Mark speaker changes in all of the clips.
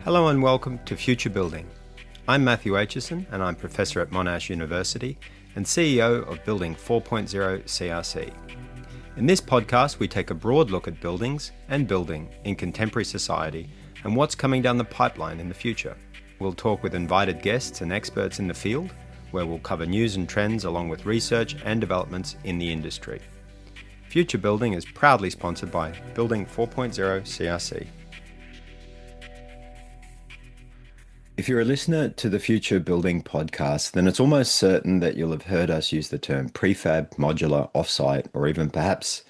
Speaker 1: Hello and welcome to Future Building. I'm Mathew Aitchison and I'm Professor at Monash University and CEO of Building 4.0 CRC. In this podcast, we take a broad look at buildings and building in contemporary society and what's coming down the pipeline in the future. We'll talk with invited guests and experts in the field, where we'll cover news and trends along with research and developments in the industry. Future Building is proudly sponsored by Building 4.0 CRC. If you're a listener to the Future Building podcast, then it's almost certain that you'll have heard us use the term prefab, modular, offsite, or even perhaps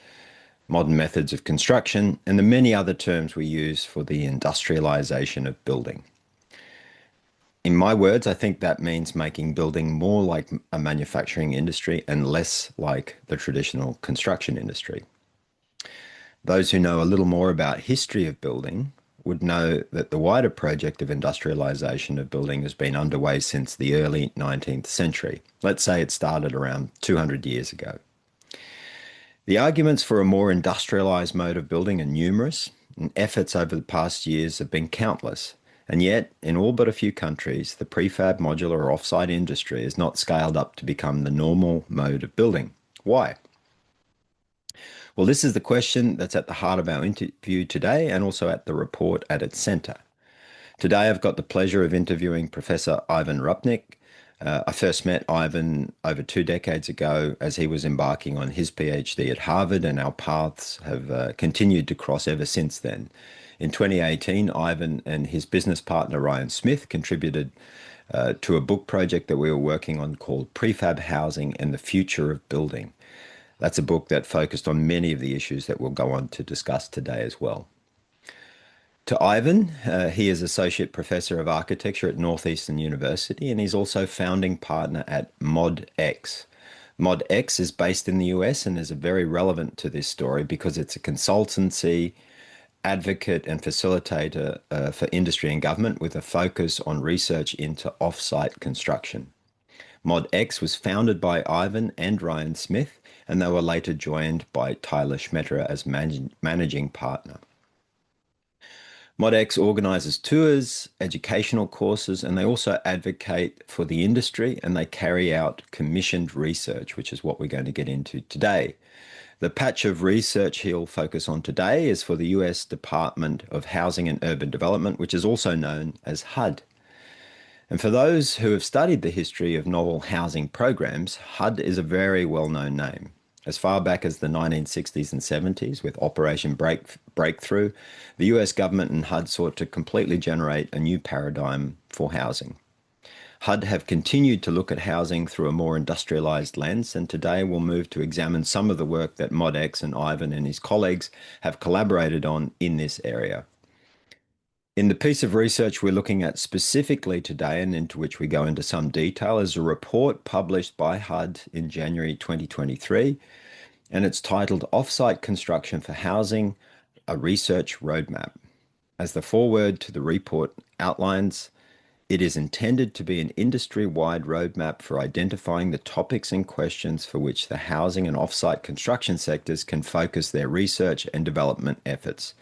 Speaker 1: modern methods of construction, and the many other terms we use for the industrialization of building. In my words, I think that means making building more like a manufacturing industry and less like the traditional construction industry. Those who know a little more about history of building would know that the wider project of industrialization of building has been underway since the early 19th century. Let's say it started around 200 years ago. The arguments for a more industrialized mode of building are numerous, and efforts over the past years have been countless. And yet, in all but a few countries, the prefab, modular, or offsite industry is not scaled up to become the normal mode of building. Why? Well, this is the question that's at the heart of our interview today and also at the report at its centre. Today, I've got the pleasure of interviewing Professor Ivan Rupnik. I first met Ivan over 2 decades ago as he was embarking on his PhD at Harvard, and our paths have continued to cross ever since then. In 2018, Ivan and his business partner Ryan Smith contributed to a book project that we were working on called Prefab Housing and the Future of Building. That's a book that focused on many of the issues that we'll go on to discuss today as well. To Ivan, he is Associate Professor of Architecture at Northeastern University, and he's also founding partner at ModX. ModX is based in the US and is very relevant to this story because it's a consultancy, advocate and facilitator for industry and government with a focus on research into off-site construction. ModX was founded by Ivan and Ryan Smith, and they were later joined by Tyler Schmetterer as managing partner. ModX organises tours, educational courses, and they also advocate for the industry, and they carry out commissioned research, which is what we're going to get into today. The patch of research he'll focus on today is for the US Department of Housing and Urban Development, which is also known as HUD. And for those who have studied the history of novel housing programs, HUD is a very well-known name. As far back as the 1960s and 70s, with Operation Breakthrough, the US government and HUD sought to completely generate a new paradigm for housing. HUD have continued to look at housing through a more industrialized lens, and today we'll move to examine some of the work that ModX and Ivan and his colleagues have collaborated on in this area. In the piece of research we're looking at specifically today, and into which we go into some detail, is a report published by HUD in January 2023, and it's titled Offsite Construction for Housing, a Research Roadmap. As the foreword to the report outlines, it is intended to be an industry-wide roadmap for identifying the topics and questions for which the housing and offsite construction sectors can focus their research and development efforts.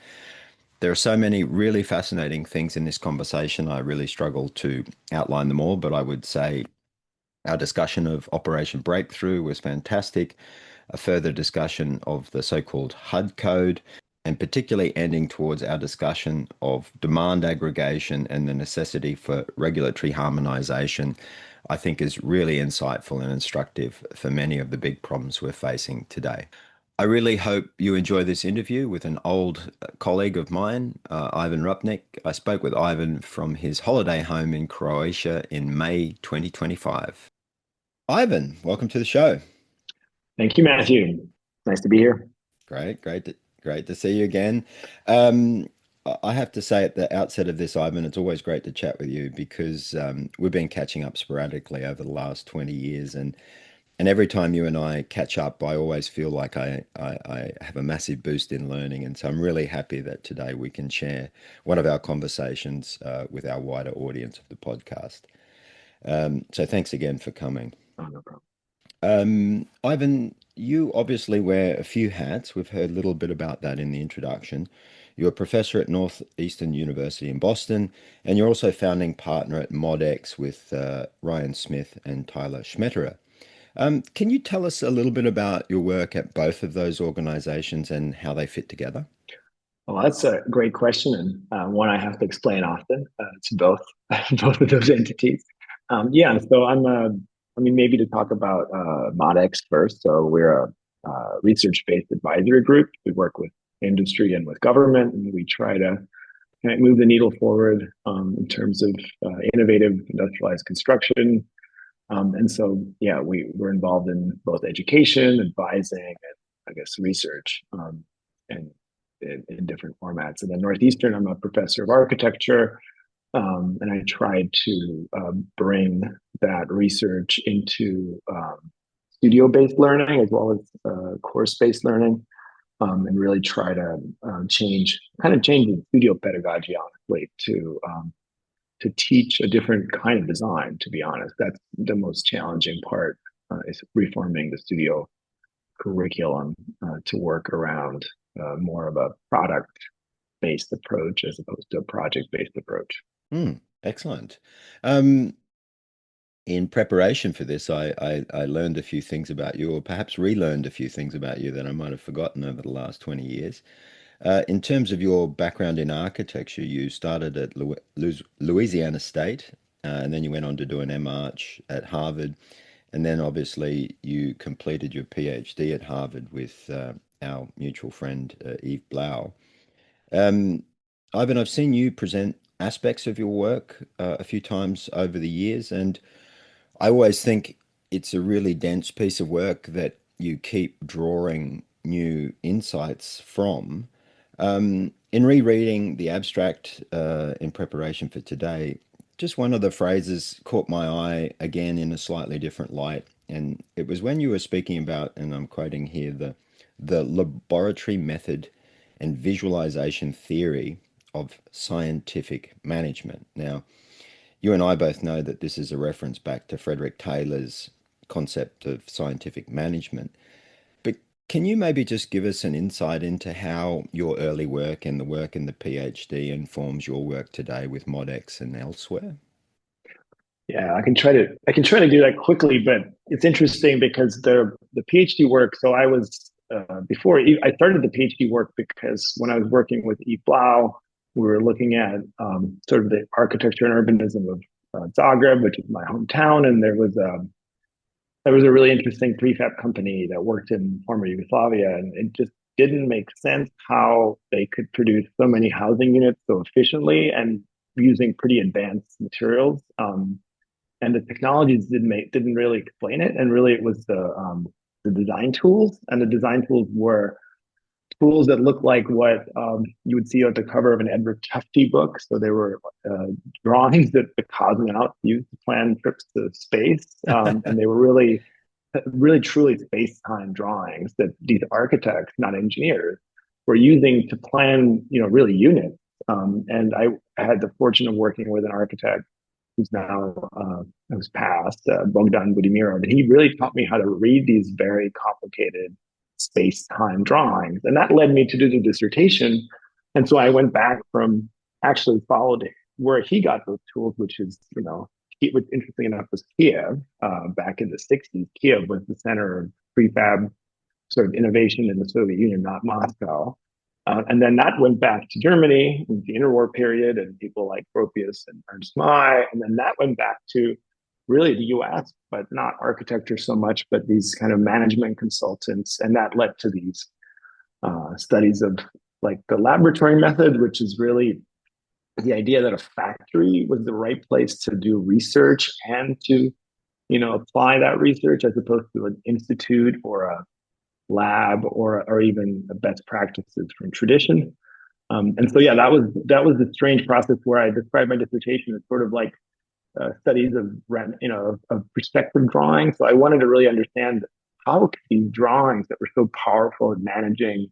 Speaker 1: There are so many really fascinating things in this conversation. I really struggle to outline them all, but I would say our discussion of Operation Breakthrough was fantastic. A further discussion of the so-called HUD code, and particularly ending towards our discussion of demand aggregation and the necessity for regulatory harmonization, I think is really insightful and instructive for many of the big problems we're facing today. I really hope you enjoy this interview with an old colleague of mine, Ivan Rupnik. I spoke with Ivan from his holiday home in Croatia in May 2025. Ivan, welcome to the show.
Speaker 2: Thank you, Mathew. Nice to be here.
Speaker 1: Great to see you again. I have to say at the outset of this, Ivan, it's always great to chat with you because we've been catching up sporadically over the last 20 years, and every time you and I catch up, I always feel like I have a massive boost in learning. And so I'm really happy that today we can share one of our conversations with our wider audience of the podcast. So thanks again for coming.
Speaker 2: Oh, no problem.
Speaker 1: Ivan, you obviously wear a few hats. We've heard a little bit about that in the introduction. You're a professor at Northeastern University in Boston, and you're also founding partner at ModX with Ryan Smith and Tyler Schmetterer. Can you tell us a little bit about your work at both of those organizations and how they fit together?
Speaker 2: Well, that's a great question and one I have to explain often to both both of those entities. Yeah, so I mean, maybe to talk about ModX first. So we're a research-based advisory group. We work with industry and with government, and we try to kind of move the needle forward in terms of innovative industrialized construction. And so, yeah, we're involved in both education, advising, and I guess research, and in different formats. And then Northeastern, I'm a professor of architecture, and I tried to bring that research into studio-based learning as well as course-based learning, and really try to kind of change the studio pedagogy, honestly, to teach a different kind of design. To be honest, that's the most challenging part, is reforming the studio curriculum to work around more of a product-based approach as opposed to a project-based approach.
Speaker 1: Excellent. In preparation for this, I learned a few things about you, or perhaps relearned a few things about you that I might have forgotten over the last 20 years. In terms of your background in architecture, you started at Louisiana State, and then you went on to do an MArch at Harvard, and then obviously you completed your PhD at Harvard with our mutual friend Eve Blau. Um, Ivan, I've seen you present aspects of your work a few times over the years, and I always think it's a really dense piece of work that you keep drawing new insights from. In rereading the abstract in preparation for today, just one of the phrases caught my eye again in a slightly different light. And it was when you were speaking about, and I'm quoting here, the laboratory method and visualization theory of scientific management. Now, you and I both know that this is a reference back to Frederick Taylor's concept of scientific management. But can you maybe just give us an insight into how your early work and the work in the PhD informs your work today with ModX and elsewhere?
Speaker 2: Yeah, I can try to do that quickly, but it's interesting because the PhD work. So I was before I started the PhD work because when I was working with Eve Blau, we were looking at sort of the architecture and urbanism of Zagreb, which is my hometown, and there was a really interesting prefab company that worked in former Yugoslavia, and it just didn't make sense how they could produce so many housing units so efficiently and using pretty advanced materials. And the technologies didn't really explain it, and really it was the design tools, and the design tools were tools that looked like what you would see at the cover of an Edward Tufte book. So they were drawings that the cosmonauts used to plan trips to space, and they were really truly space-time drawings that these architects, not engineers, were using to plan, really units. And I had the fortune of working with an architect who's now who's passed, Bogdan Budimiro, but he really taught me how to read these very complicated space-time drawings, and that led me to do the dissertation. And so I went back from actually followed where he got those tools, which is what interesting enough was Kiev back in the '60s. Kiev was the center of prefab sort of innovation in the Soviet Union, not Moscow. And then that went back to Germany in the interwar period, and people like Gropius and Ernst May. And then that went back to really the US, but not architecture so much, but these kind of management consultants. And that led to these studies of like the laboratory method, which is really the idea that a factory was the right place to do research and to, apply that research as opposed to an institute or a lab or even best practices from tradition. And so, yeah, that was the strange process where I described my dissertation as sort of like studies of perspective drawing. So I wanted to really understand how could these drawings that were so powerful at managing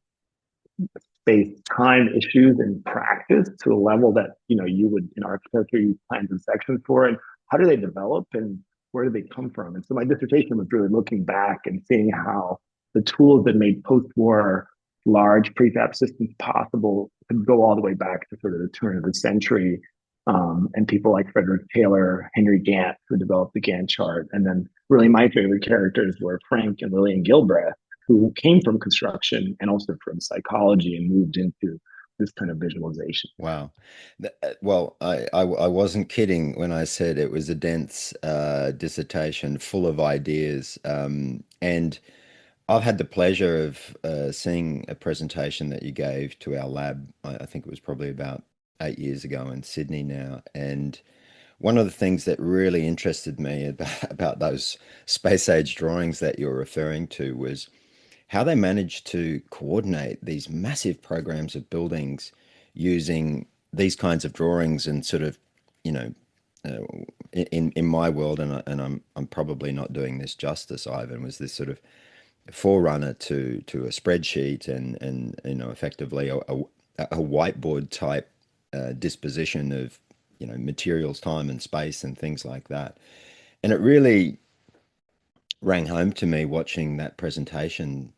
Speaker 2: space time issues in practice to a level that you would in architecture use plans and sections for, and how do they develop and where do they come from? And so my dissertation was really looking back and seeing how the tools that made post-war large prefab systems possible could go all the way back to sort of the turn of the century. And people like Frederick Taylor, Henry Gantt, who developed the Gantt chart. And then really my favorite characters were Frank and Lillian Gilbreth, who came from construction and also from psychology and moved into this kind of visualization.
Speaker 1: Wow. Well, I wasn't kidding when I said it was a dense dissertation full of ideas. And I've had the pleasure of seeing a presentation that you gave to our lab. I think it was probably about 8 years ago in Sydney now. And one of the things that really interested me about those space age drawings that you're referring to was how they managed to coordinate these massive programs of buildings using these kinds of drawings and sort of, you know, uh, in my world, and I'm probably not doing this justice, Ivan, was this sort of forerunner to a spreadsheet and effectively a whiteboard type disposition of materials, time, and space, and things like that. And it really rang home to me watching that presentation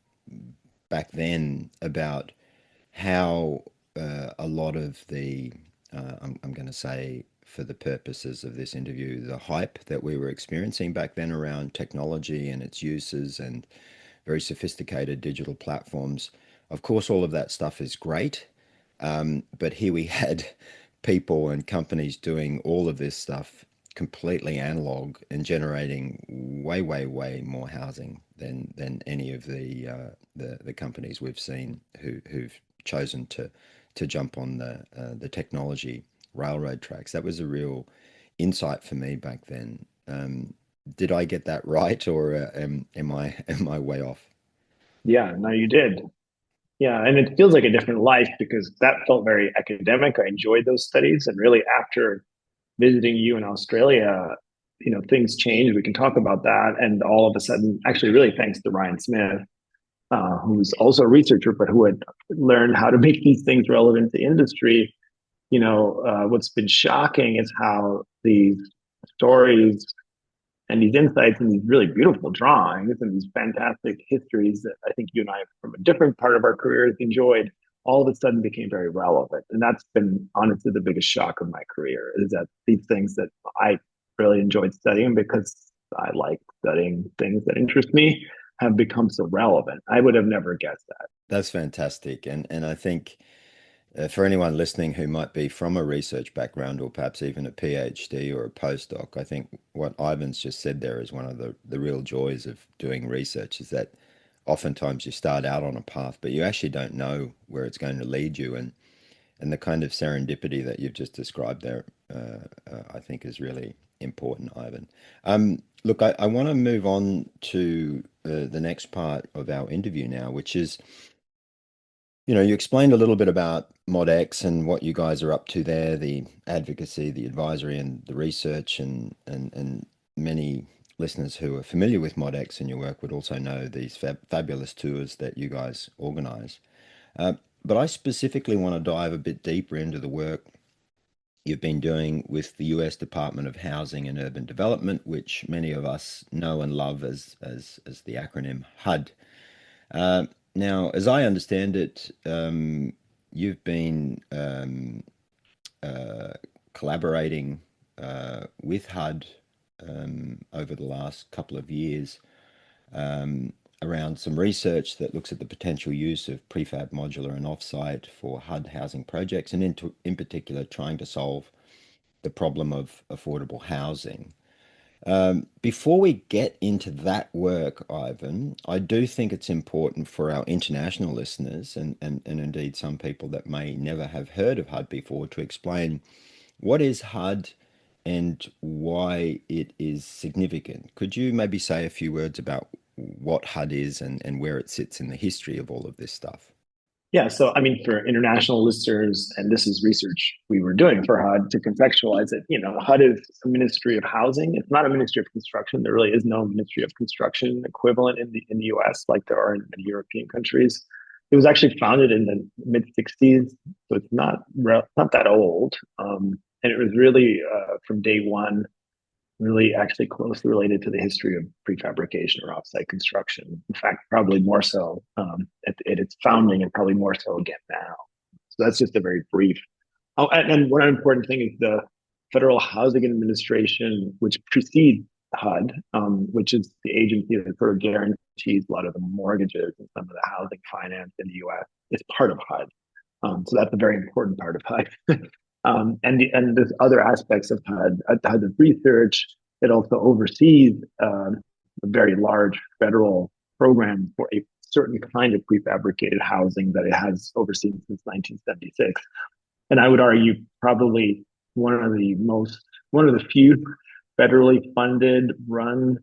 Speaker 1: back then about how a lot of the, I'm going to say for the purposes of this interview, the hype that we were experiencing back then around technology and its uses and very sophisticated digital platforms. Of course, all of that stuff is great, but here we had people and companies doing all of this stuff completely analog and generating way, way, way more housing than any of the companies we've seen who've chosen to jump on the technology railroad tracks. That was a real insight for me back then. Did I get that right, or am I way off?
Speaker 2: Yeah, no, you did. Yeah, and it feels like a different life because that felt very academic. I enjoyed those studies, and really after visiting you in Australia, things changed. We can talk about that, and all of a sudden, actually, really thanks to Ryan Smith, who's also a researcher, but who had learned how to make these things relevant to industry. What's been shocking is how these stories and these insights and these really beautiful drawings and these fantastic histories that I think you and I, from a different part of our careers, enjoyed, all of a sudden became very relevant. And that's been honestly the biggest shock of my career is that these things that I really enjoyed studying because I like studying things that interest me have become so relevant. I would have never guessed that.
Speaker 1: That's fantastic, and I think for anyone listening who might be from a research background or perhaps even a PhD or a postdoc, I think what Ivan's just said there is one of the real joys of doing research is that oftentimes you start out on a path, but you actually don't know where it's going to lead you. And the kind of serendipity that you've just described there, I think is really important, Ivan. Look, I want to move on to the next part of our interview now, which is you explained a little bit about ModX and what you guys are up to there, the advocacy, the advisory, and the research, and many listeners who are familiar with ModX and your work would also know these fabulous tours that you guys organize. Uh, but I specifically want to dive a bit deeper into the work you've been doing with the US Department of Housing and Urban Development, which many of us know and love as the acronym HUD. Uh, Now, as I understand it, you've been uh, collaborating with HUD over the last couple of years um, around some research that looks at the potential use of prefab modular and offsite for HUD housing projects, and in particular, trying to solve the problem of affordable housing. Before we get into that work, Ivan, I do think it's important for our international listeners and indeed some people that may never have heard of HUD before to explain what is HUD and why it is significant. Could you maybe say a few words about what HUD is and where it sits in the history of all of this stuff?
Speaker 2: Yeah, so I mean, for international listeners, and this is research we were doing for HUD to contextualize it. HUD is a Ministry of Housing. It's not a Ministry of Construction. There really is no Ministry of Construction equivalent in the U.S. like there are in many European countries. It was actually founded in the mid '60s, so it's not that old. And it was really from day one really actually closely related to the history of prefabrication or offsite construction. In fact, probably more so at its founding, and probably more so again now. So that's just a very brief. Oh, and one important thing is the Federal Housing Administration, which precedes HUD, which is the agency that sort of guarantees a lot of the mortgages and some of the housing finance in the U.S. is part of HUD. So that's a very important part of HUD. And there's other aspects of HUD. HUD of research. It also oversees a very large federal program for a certain kind of prefabricated housing that it has overseen since 1976. And I would argue probably one of the few federally funded run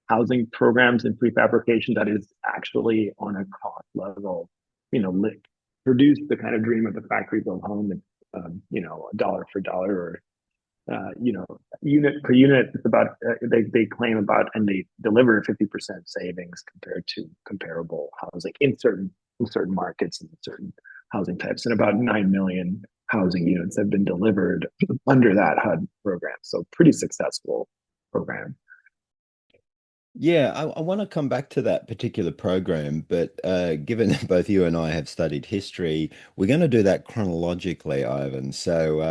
Speaker 2: housing programs in prefabrication that is actually on a cost level, produce the kind of dream of the factory built home and a dollar for dollar or unit per unit. It's about they claim about and they deliver 50% savings compared to comparable housing in certain markets and certain housing types, and about 9 million housing units have been delivered under that HUD program. So pretty successful program.
Speaker 1: Yeah, I want to come back to that particular program, but given that both you and I have studied history, we're going to do that chronologically, Ivan. So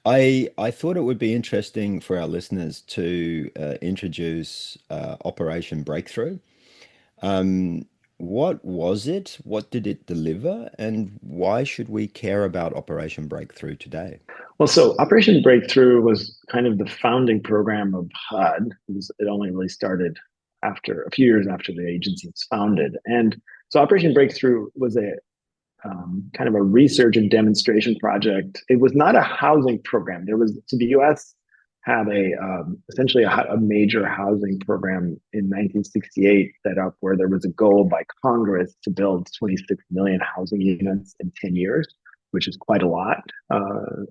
Speaker 1: I thought it would be interesting for our listeners to introduce Operation Breakthrough. Um, what was it? What did it deliver? And why should we care about Operation Breakthrough today?
Speaker 2: Well, so Operation Breakthrough was kind of the founding program of HUD. It only really started after a few years after the agency was founded. And so Operation Breakthrough was a kind of a research and demonstration project. It was not a housing program. So the U.S. had essentially a major housing program in 1968 set up where there was a goal by Congress to build 26 million housing units in 10 years, which is quite a lot.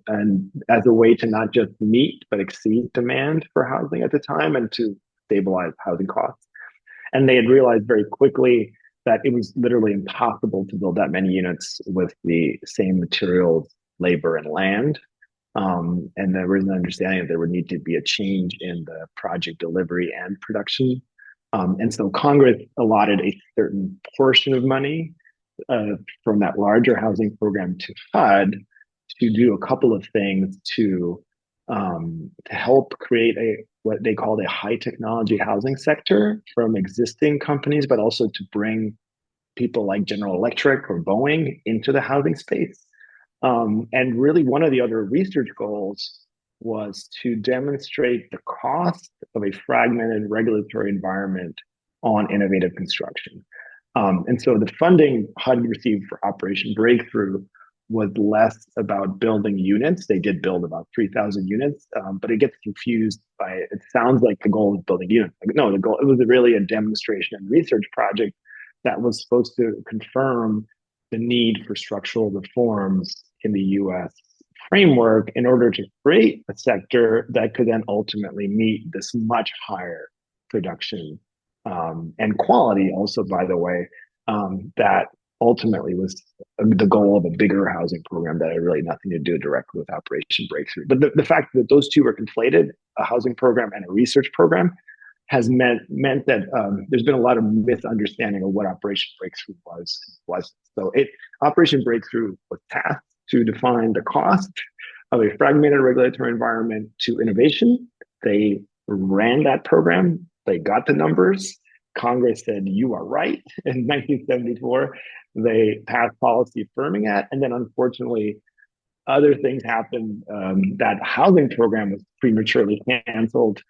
Speaker 2: And as a way to not just meet but exceed demand for housing at the time and to stabilize housing costs. And they had realized very quickly that it was literally impossible to build that many units with the same materials, labor, and land. And there was an understanding that there would need to be a change in the project delivery and production. And so Congress allotted a certain portion of money from that larger housing program to HUD to do a couple of things to help create what they called a high technology housing sector from existing companies, but also to bring people like General Electric or Boeing into the housing space. And really, one of the other research goals was to demonstrate the cost of a fragmented regulatory environment on innovative construction. And so the funding HUD received for Operation Breakthrough was less about building units. They did build about 3,000 units, but it gets confused by, it sounds like the goal was building units. Like, no, it was really a demonstration and research project that was supposed to confirm the need for structural reforms in the US framework in order to create a sector that could then ultimately meet this much higher production and quality also, by the way, that ultimately was the goal of a bigger housing program that had really nothing to do directly with Operation Breakthrough. But the fact that those two were conflated, a housing program and a research program, has meant that there's been a lot of misunderstanding of what Operation Breakthrough was. So Operation Breakthrough was tasked to define the cost of a fragmented regulatory environment to innovation. They ran that program. They got the numbers. Congress said, you are right. In 1974, they passed policy affirming that. And then unfortunately, other things happened. That housing program was prematurely canceled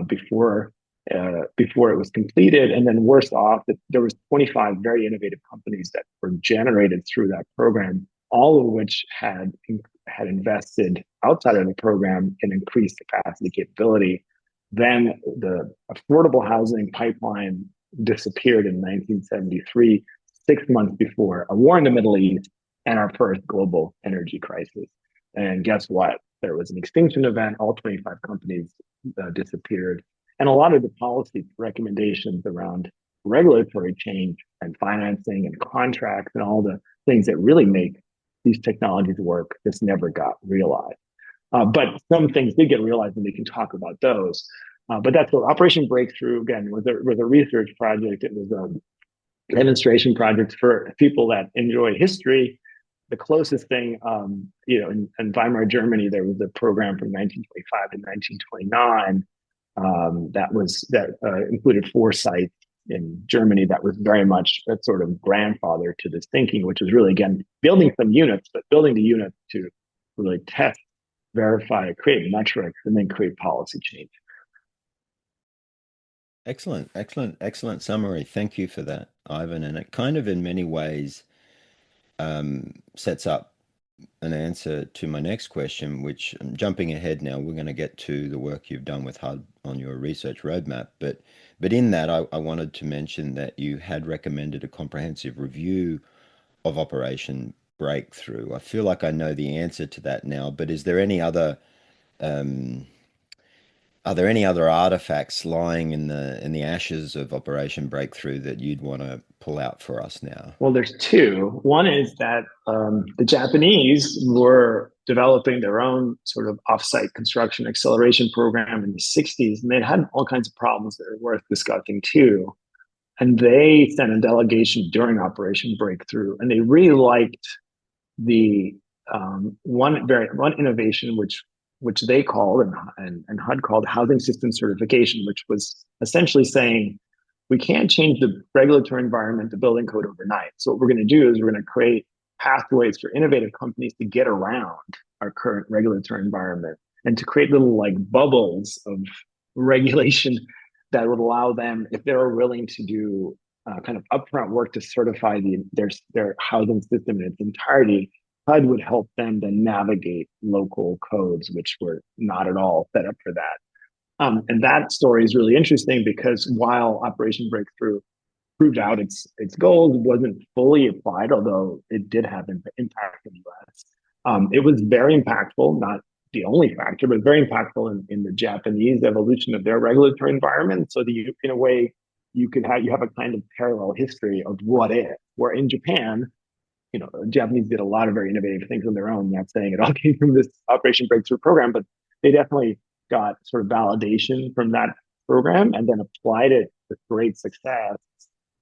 Speaker 2: before it was completed. And then worse off, there was 25 very innovative companies that were generated through that program, all of which had invested outside of the program in increased capacity capability. Then the affordable housing pipeline disappeared in 1973, 6 months before a war in the Middle East and our first global energy crisis. And guess what? There was an extinction event. All 25 companies disappeared. And a lot of the policy recommendations around regulatory change and financing and contracts and all the things that really make these technologies work just never got realized. But some things did get realized, and we can talk about those. But that's what Operation Breakthrough again was a research project. It was a demonstration project for people that enjoy history. The closest thing, in Weimar Germany, there was a program from 1925 to 1929 that included 4 sites in Germany that was very much a sort of grandfather to this thinking, which was really, again, building some units, but building the units to really test, verify, create metrics, and then create policy change.
Speaker 1: Excellent, excellent, excellent summary. Thank you for that, Ivan. And it kind of, in many ways, sets up an answer to my next question, which I'm jumping ahead now. We're going to get to the work you've done with HUD on your research roadmap. But in that, I wanted to mention that you had recommended a comprehensive review of Operation Breakthrough. I feel like I know the answer to that now, but is there any other um, are there any other artifacts lying in the ashes of Operation Breakthrough that you'd want to pull out for us now?
Speaker 2: Well, there's two. One is that the Japanese were developing their own sort of offsite construction acceleration program in the 60s, and they'd had all kinds of problems that are worth discussing too. And they sent a delegation during Operation Breakthrough, and they really liked the one innovation which they called and HUD called housing system certification, which was essentially saying we can't change the regulatory environment, the building code overnight. So what we're going to do is we're going to create pathways for innovative companies to get around our current regulatory environment and to create little like bubbles of regulation that would allow them, if they're willing to do kind of upfront work to certify their housing system in its entirety, HUD would help them then navigate local codes, which were not at all set up for that. And that story is really interesting because while Operation Breakthrough proved out its goals, wasn't fully applied, although it did have an impact in the U.S. It was very impactful, not the only factor, but very impactful in the Japanese evolution of their regulatory environment. So that in a way, you have a kind of parallel history of what if, where in Japan, the Japanese did a lot of very innovative things on their own. Not saying it all came from this Operation Breakthrough program, but they definitely got sort of validation from that program and then applied it with great success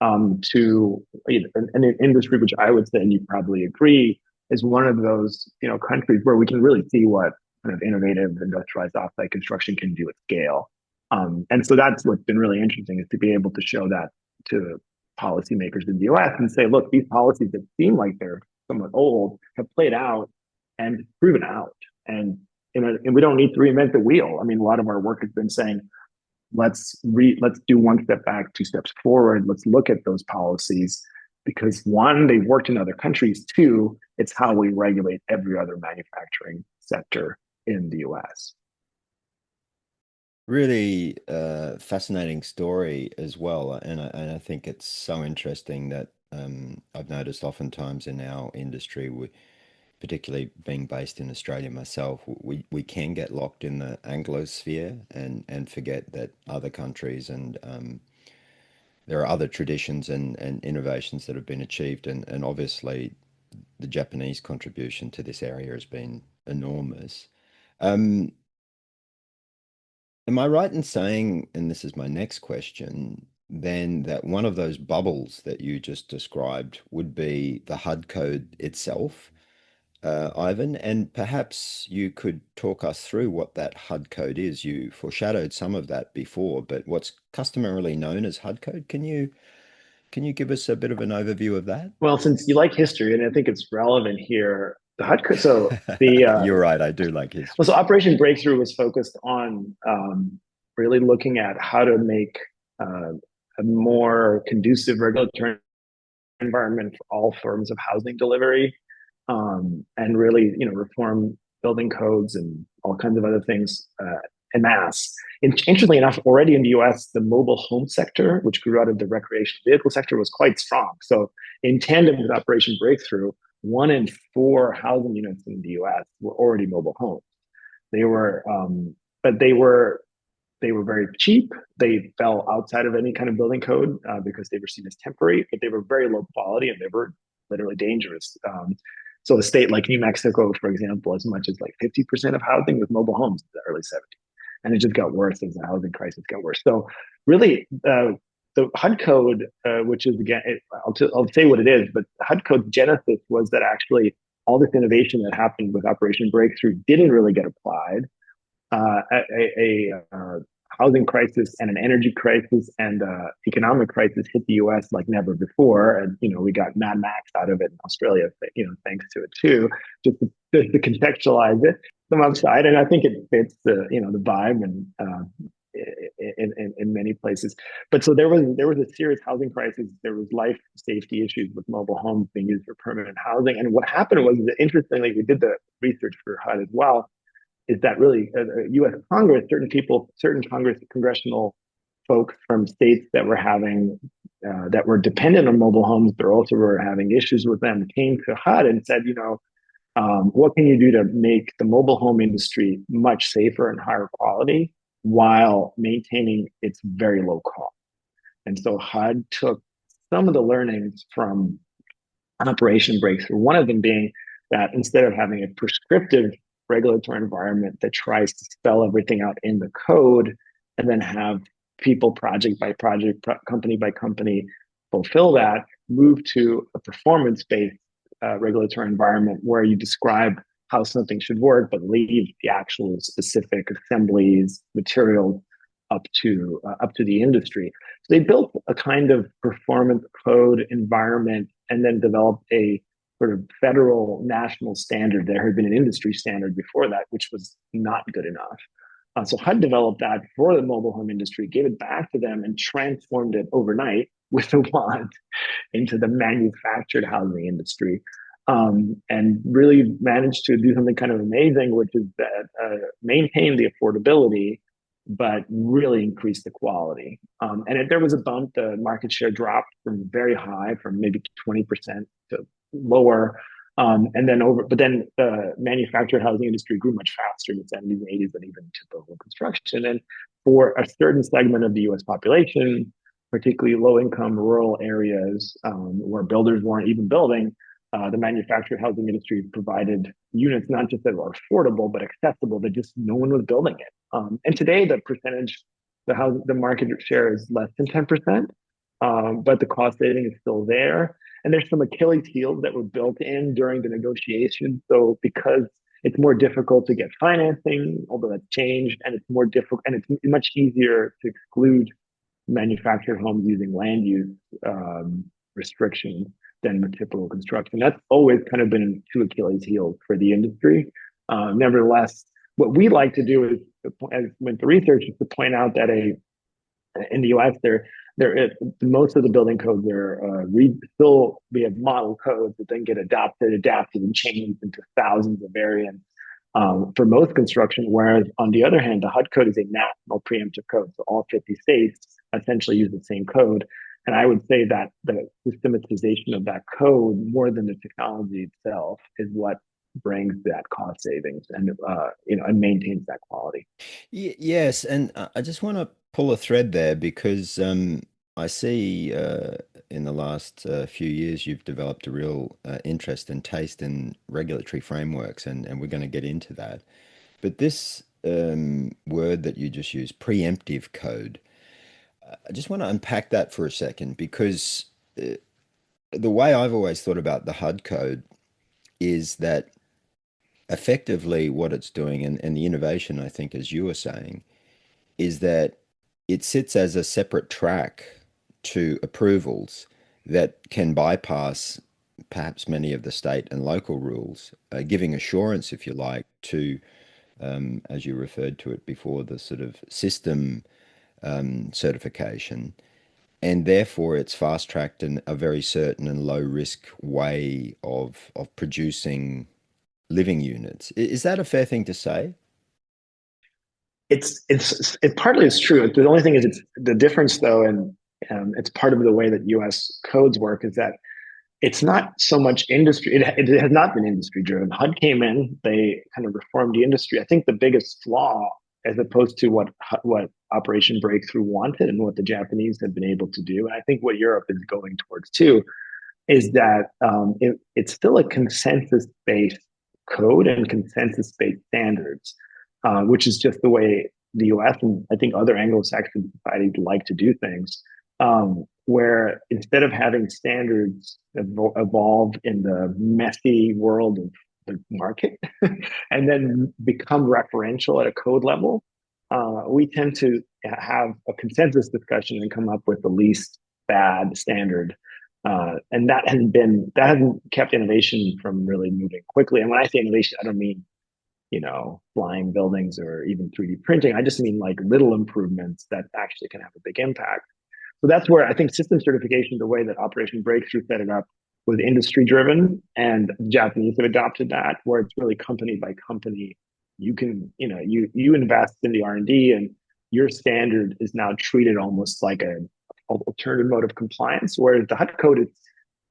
Speaker 2: to an industry which I would say, and you probably agree, is one of those countries where we can really see what kind of innovative industrialized offsite construction can do at scale. And so that's what's been really interesting, is to be able to show that to policymakers in the U.S. and say, look, these policies that seem like they're somewhat old have played out and proven out. And and we don't need to reinvent the wheel. I mean, a lot of our work has been saying, let's do one step back, 2 steps forward. Let's look at those policies because one, they've worked in other countries. Two, it's how we regulate every other manufacturing sector in the U.S.
Speaker 1: Really fascinating story as well, and I think it's so interesting that I've noticed oftentimes in our industry, particularly being based in Australia myself, we can get locked in the Anglosphere and forget that other countries and there are other traditions and innovations that have been achieved, and obviously the Japanese contribution to this area has been enormous. Um, Am I right in saying, and this is my next question, then that one of those bubbles that you just described would be the HUD code itself, Ivan? And perhaps you could talk us through what that HUD code is. You foreshadowed some of that before, but what's customarily known as HUD code, can you give us a bit of an overview of that?
Speaker 2: Well, since you like history, and I think it's relevant here, the HUD code. So the
Speaker 1: You're right, I do like
Speaker 2: well, so
Speaker 1: history.
Speaker 2: Operation Breakthrough was focused on really looking at how to make a more conducive regulatory environment for all forms of housing delivery, and really, reform building codes and all kinds of other things en masse. Interestingly enough, already in the US, the mobile home sector, which grew out of the recreational vehicle sector, was quite strong. So, in tandem with Operation Breakthrough, 1 in 4 housing units in the US were already mobile homes. They were, but they were very cheap. They fell outside of any kind of building code because they were seen as temporary, but they were very low quality and they were literally dangerous. So a state like New Mexico, for example, as much as like 50% of housing was mobile homes in the early 70s. And it just got worse as the housing crisis got worse. So really, the HUD code, which is again, I'll say what it is, but the HUD code's genesis was that actually all this innovation that happened with Operation Breakthrough didn't really get applied. A housing crisis and an energy crisis and economic crisis hit the U.S. like never before, and we got Mad Max out of it in Australia, thanks to it too. Just to contextualize it from outside, and I think it fits the vibe and in many places. But so there was a serious housing crisis. There was life safety issues with mobile homes being used for permanent housing, and what happened was that interestingly, we did the research for HUD as well is that really U.S. Congress, certain congressional folks from states that were having that were dependent on mobile homes, but also were having issues with them, came to HUD and said, what can you do to make the mobile home industry much safer and higher quality while maintaining its very low cost? And so HUD took some of the learnings from Operation Breakthrough. One of them being that instead of having a prescriptive regulatory environment that tries to spell everything out in the code and then have people project by project, company by company fulfill that, move to a performance-based regulatory environment where you describe how something should work, but leave the actual specific assemblies, materials up to the industry. So they built a kind of performance code environment and then developed a sort of federal national standard. There had been an industry standard before that, which was not good enough. So HUD developed that for the mobile home industry, gave it back to them, and transformed it overnight with a wand into the manufactured housing industry. And really managed to do something kind of amazing, which is that maintain the affordability, but really increase the quality. And there was a bump. The market share dropped from very high, from maybe 20% to lower. But then the manufactured housing industry grew much faster in the 70s and 80s than even typical construction. And for a certain segment of the US population, particularly low income rural areas where builders weren't even building, the manufactured housing industry provided units not just that were affordable but accessible, that just no one was building it. And today the percentage, the market share is less than 10%, but the cost saving is still there. And there's some Achilles heels that were built in during the negotiation. So because it's more difficult to get financing, although that's changed, and it's more difficult, and it's much easier to exclude manufactured homes using land use restrictions than typical construction. That's always kind of been two Achilles heels for the industry. Nevertheless, what we like to do is, as with the research, is to point out that in the U.S. most of the building codes are still, we have model codes that then get adapted, and changed into thousands of variants for most construction. Whereas on the other hand, the HUD code is a national preemptive code, so all 50 states essentially use the same code. And I would say that the systematization of that code, more than the technology itself, is what brings that cost savings and maintains that quality.
Speaker 1: Yes, and I just want to pull a thread there because I see in the last few years you've developed a real interest and taste in regulatory frameworks, and we're going to get into that. But this word that you just used, preemptive code, I just want to unpack that for a second because the way I've always thought about the HUD code is that effectively what it's doing, and the innovation, I think, as you were saying, is that it sits as a separate track to approvals that can bypass perhaps many of the state and local rules, giving assurance, if you like, to, as you referred to it before, the sort of system certification. And therefore, it's fast tracked in a very certain and low risk way of producing living units. Is that a fair thing to say?
Speaker 2: It partly is true. The only thing is, it's the difference though, and it's part of the way that U.S. codes work, is that it's not so much industry. It has not been industry driven. HUD came in, they kind of reformed the industry. I think the biggest flaw, as opposed to what Operation Breakthrough wanted and what the Japanese have been able to do, and I think what Europe is going towards too, is that it's still a consensus-based code and consensus-based standards, which is just the way the U.S. and I think other Anglo-Saxon societies like to do things. Where instead of having standards evolve in the messy world of the market and then become referential at a code level, we tend to have a consensus discussion and come up with the least bad standard. And that hasn't kept innovation from really moving quickly. And when I say innovation, I don't mean flying buildings or even 3D printing. I just mean like little improvements that actually can have a big impact. So that's where I think system certification, the way that Operation Breakthrough set it up, was industry driven, and the Japanese have adopted that, where it's really company by company. You can, you invest in the R&D, and your standard is now treated almost like an alternative mode of compliance, whereas the HUD code is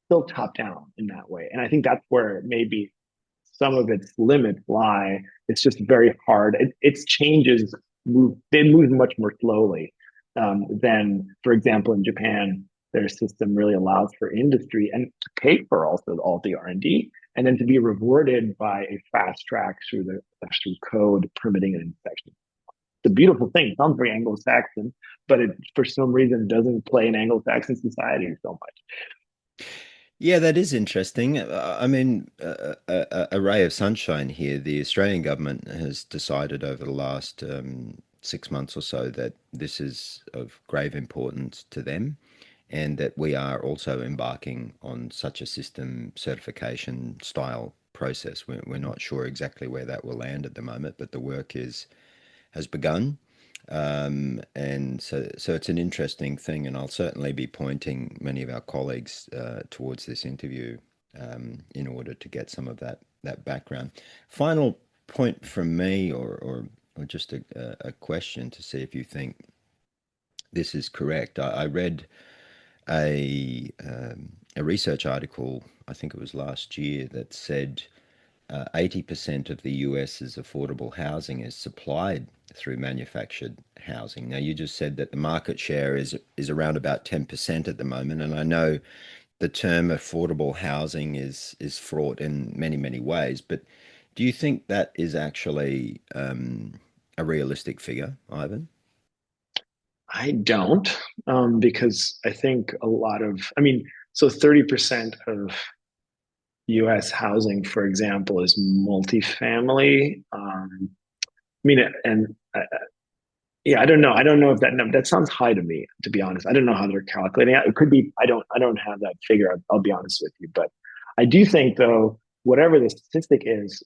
Speaker 2: still top down in that way. And I think that's where maybe some of its limits lie. It's just very hard. Its changes they move much more slowly than, for example, in Japan, their system really allows for industry and to pay for also all the R&D, and then to be rewarded by a fast track through code permitting and inspection. It's a beautiful thing. It sounds very Anglo-Saxon, but it for some reason doesn't play in Anglo-Saxon society so much.
Speaker 1: Yeah, that is interesting. I mean, a ray of sunshine here. The Australian government has decided over the last 6 months or so that this is of grave importance to them, and that we are also embarking on such a system certification style process. We're not sure exactly where that will land at the moment, but the work has begun. And so it's an interesting thing, and I'll certainly be pointing many of our colleagues towards this interview in order to get some of that background. Final point from me, or just a question to see if you think this is correct. I read a research article, I think it was last year, that said 80% of the US's affordable housing is supplied through manufactured housing. Now, you just said that the market share is around about 10% at the moment, and I know the term affordable housing is fraught in many, many ways, but do you think that is actually a realistic figure, Ivan?
Speaker 2: I don't, because I think I mean, so 30% of US housing, for example, is multifamily. I mean, and yeah, I don't know. I don't know if that sounds high to me, to be honest. I don't know how they're calculating it. It could be. I don't have that figure. I'll be honest with you, but I do think though, whatever the statistic is,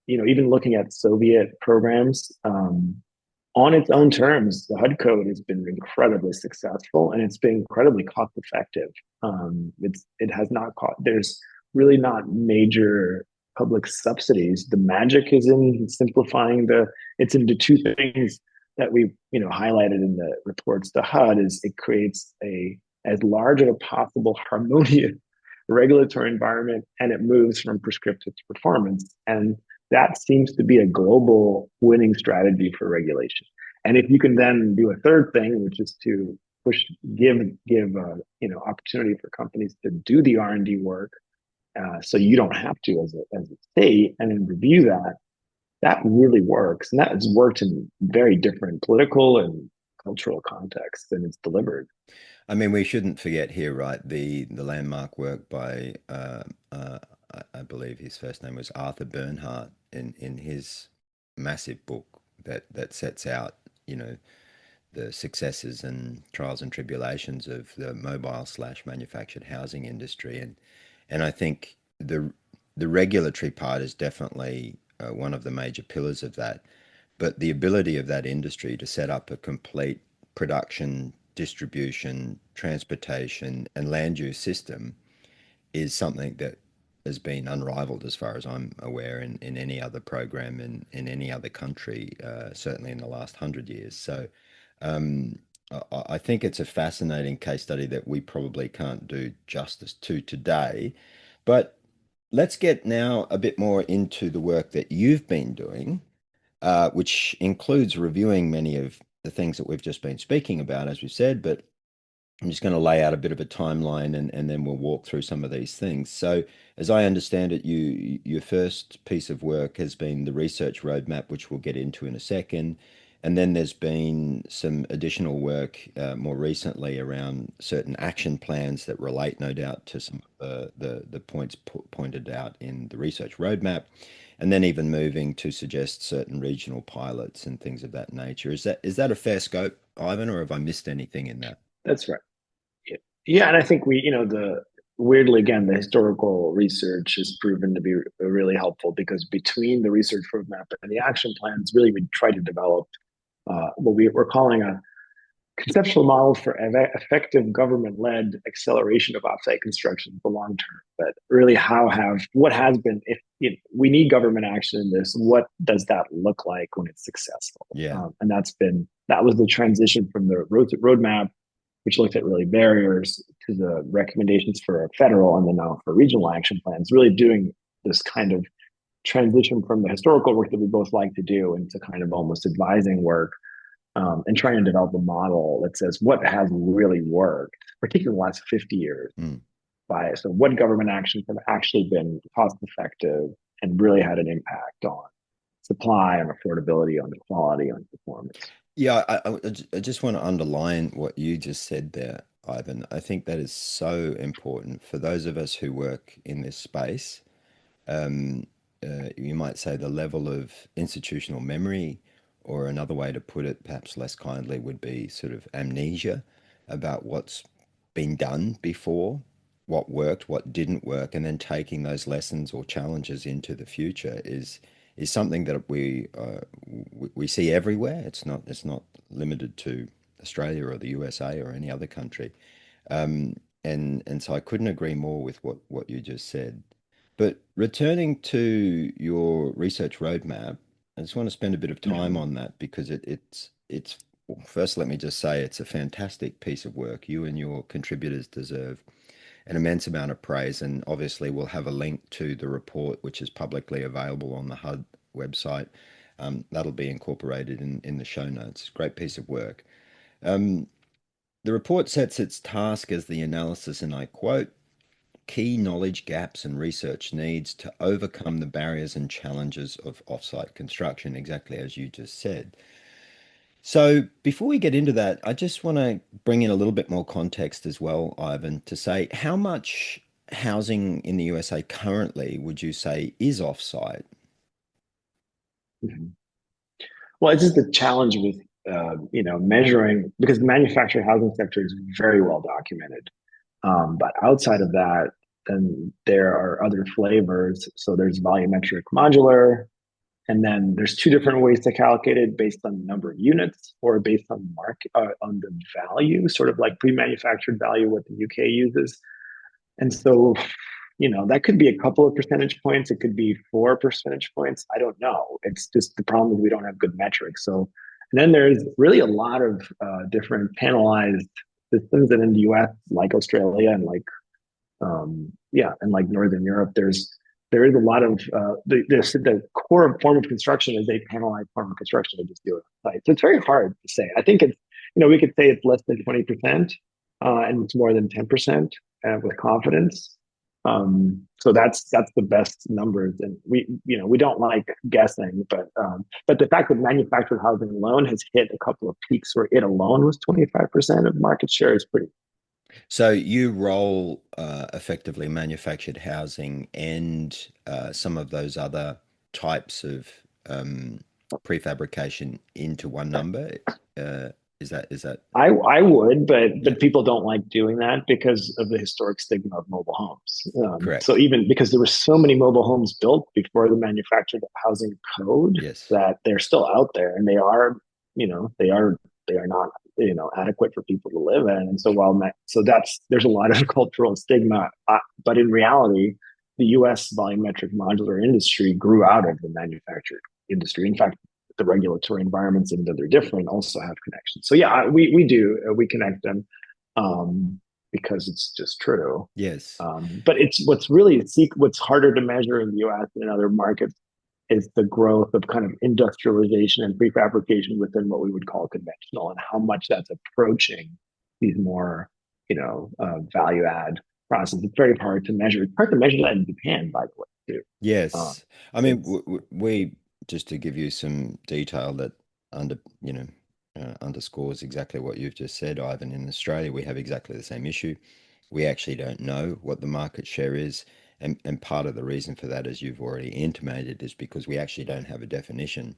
Speaker 2: even looking at Soviet programs, on its own terms, the HUD code has been incredibly successful and it's been incredibly cost effective. It has not caught. There's really not major public subsidies. The magic is in simplifying it's into two things that we highlighted in the reports. The HUD is it creates a as large of a possible harmonious regulatory environment, and it moves from prescriptive to performance. And that seems to be a global winning strategy for regulation. And if you can then do a third thing, which is to give opportunity for companies to do the R&D work, so you don't have to as a state, and then review that really works, and that has worked in very different political and cultural contexts, and it's delivered.
Speaker 1: I mean, we shouldn't forget here, right? The landmark work by I believe his first name was Arthur Bernhardt in his massive book that sets out, the successes and trials and tribulations of the mobile slash manufactured housing industry, and I think the regulatory part is definitely one of the major pillars of that, but the ability of that industry to set up a complete production, distribution, transportation, and land use system is something that has been unrivaled as far as I'm aware in any other program in any other country, certainly in the last 100 years. So um, I think it's a fascinating case study that we probably can't do justice to today. But let's get now a bit more into the work that you've been doing, which includes reviewing many of the things that we've just been speaking about, as we said, but I'm just going to lay out a bit of a timeline and then we'll walk through some of these things. So, as I understand it, your first piece of work has been the research roadmap, which we'll get into in a second. And then there's been some additional work more recently around certain action plans that relate, no doubt, to some of the points pointed out in the research roadmap. And then even moving to suggest certain regional pilots and things of that nature. Is that a fair scope, Ivan, or have I missed anything in that?
Speaker 2: That's right. Yeah, yeah, and I think the weirdly again, the historical research has proven to be really helpful because between the research roadmap and the action plans, really we try to develop what we're calling a conceptual model for effective government-led acceleration of offsite construction for long term. But really, what has been if we need government action in this, what does that look like when it's successful?
Speaker 1: Yeah.
Speaker 2: And that was the transition from the roadmap, which looked at really barriers, to the recommendations for a federal and then now for regional action plans. Really doing this kind of transition from the historical work that we both like to do into kind of almost advising work, and trying to develop a model that says what has really worked, particularly in the last 50 years.
Speaker 1: Mm.
Speaker 2: So what government actions have actually been cost effective and really had an impact on supply, on affordability, on the quality, on performance.
Speaker 1: Yeah, I just want to underline what you just said there, Ivan. I think that is so important for those of us who work in this space. Um, you might say the level of institutional memory, or another way to put it, perhaps less kindly, would be sort of amnesia about what's been done before, what worked, what didn't work, and then taking those lessons or challenges into the future is something that we see everywhere. It's not limited to Australia or the USA or any other country. And so I couldn't agree more with what you just said. But returning to your research roadmap, I just want to spend a bit of time
Speaker 2: Mm-hmm.
Speaker 1: on that because it's well, first let me just say it's a fantastic piece of work. You and your contributors deserve an immense amount of praise, and obviously we'll have a link to the report which is publicly available on the HUD website. That'll be incorporated in the show notes. Great piece of work. Um, the report sets its task as the analysis, and I quote, key knowledge gaps and research needs to overcome the barriers and challenges of offsite construction, exactly as you just said. So, before we get into that, I just want to bring in a little bit more context as well, Ivan, to say how much housing in the USA currently would you say is offsite?
Speaker 2: Mm-hmm. Well, it's just the challenge with measuring, because the manufactured housing sector is very well documented. But outside of that, then there are other flavors. So there's volumetric modular, and then there's two different ways to calculate it based on the number of units or based on market on the value, sort of like pre-manufactured value, what the UK uses. And so, that could be a couple of percentage points. It could be 4 percentage points. I don't know. It's just the problem is we don't have good metrics. So, and then there's really a lot of different panelized systems. And in the US, like Australia and and like Northern Europe, there is a lot of the core form of construction is a panelized form of construction. They just do it on site. So it's very hard to say. I think we could say it's less than 20%, and it's more than 10% with confidence. So that's the best numbers, and we don't like guessing, but the fact that manufactured housing alone has hit a couple of peaks where it alone was 25% of market share is pretty.
Speaker 1: So, you roll effectively manufactured housing and some of those other types of um, prefabrication into one number. Uh, is that
Speaker 2: I would,
Speaker 1: yeah,
Speaker 2: but people don't like doing that because of the historic stigma of mobile homes. So
Speaker 1: correct?
Speaker 2: even because there were so many mobile homes built before the manufactured housing code
Speaker 1: Yes.
Speaker 2: that they're still out there, and they are not adequate for people to live in. And so there's a lot of cultural stigma, but in reality, the U.S. volumetric modular industry grew out of the manufactured industry. In fact, the regulatory environments, even though they're different, also have connections. So yeah, we do we connect them, because it's just true.
Speaker 1: Yes.
Speaker 2: But it's what's harder to measure in the U.S. and in other markets is the growth of kind of industrialization and prefabrication within what we would call conventional, and how much that's approaching these more value add process. It's very hard to measure. It's hard to measure that in Japan, by the way, too. Um,
Speaker 1: Yes. I mean,
Speaker 2: it's
Speaker 1: we, just to give you some detail that under, you know, underscores exactly what you've just said, Ivan, in Australia, we have exactly the same issue. We actually don't know what the market share is. And part of the reason for that, as you've already intimated, is because we actually don't have a definition.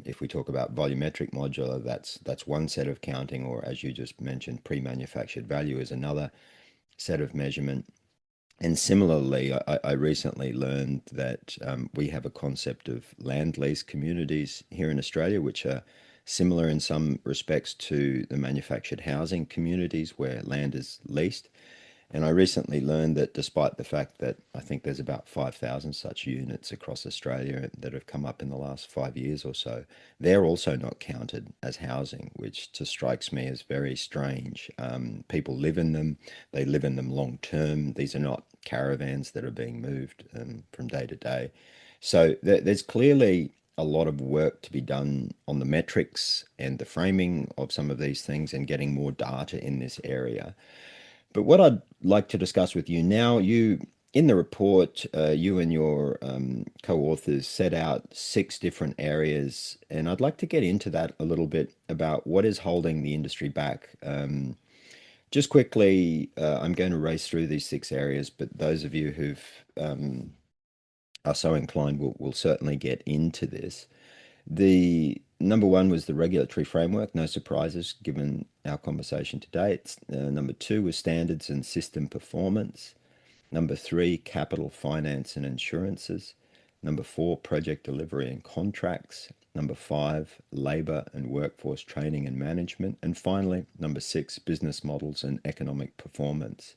Speaker 1: If we talk about volumetric modular, that's one set of counting, or as you just mentioned, pre-manufactured value is another set of measurement. And similarly, I recently learned that we have a concept of land lease communities here in Australia, which are similar in some respects to the manufactured housing communities where land is leased. And I recently learned that despite the fact that I think there's about 5,000 such units across Australia that have come up in the last 5 years or so, they're also not counted as housing, which just strikes me as very strange. People live in them, they live in them long term. These are not caravans that are being moved from day to day. So there's clearly a lot of work to be done on the metrics and the framing of some of these things and getting more data in this area. But what I'd like to discuss with you now, in the report, you and your co-authors set out 6 different areas, and I'd like to get into that a little bit about what is holding the industry back. Just quickly, I'm going to race through these 6 areas, but those of you who've are so inclined will certainly get into this. The number one was the regulatory framework, no surprises given our conversation today. Number two was standards and system performance. Number three, capital finance and insurances. Number four, project delivery and contracts. Number five, labor and workforce training and management. And finally, number six, business models and economic performance.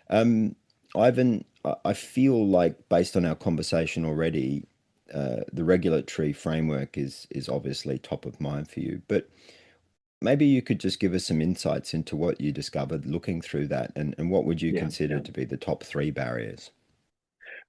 Speaker 1: Um, Ivan, I feel like based on our conversation already, the regulatory framework is obviously top of mind for you, but maybe you could just give us some insights into what you discovered looking through that, and what would you
Speaker 2: yeah,
Speaker 1: consider
Speaker 2: yeah.
Speaker 1: to be the top 3 barriers?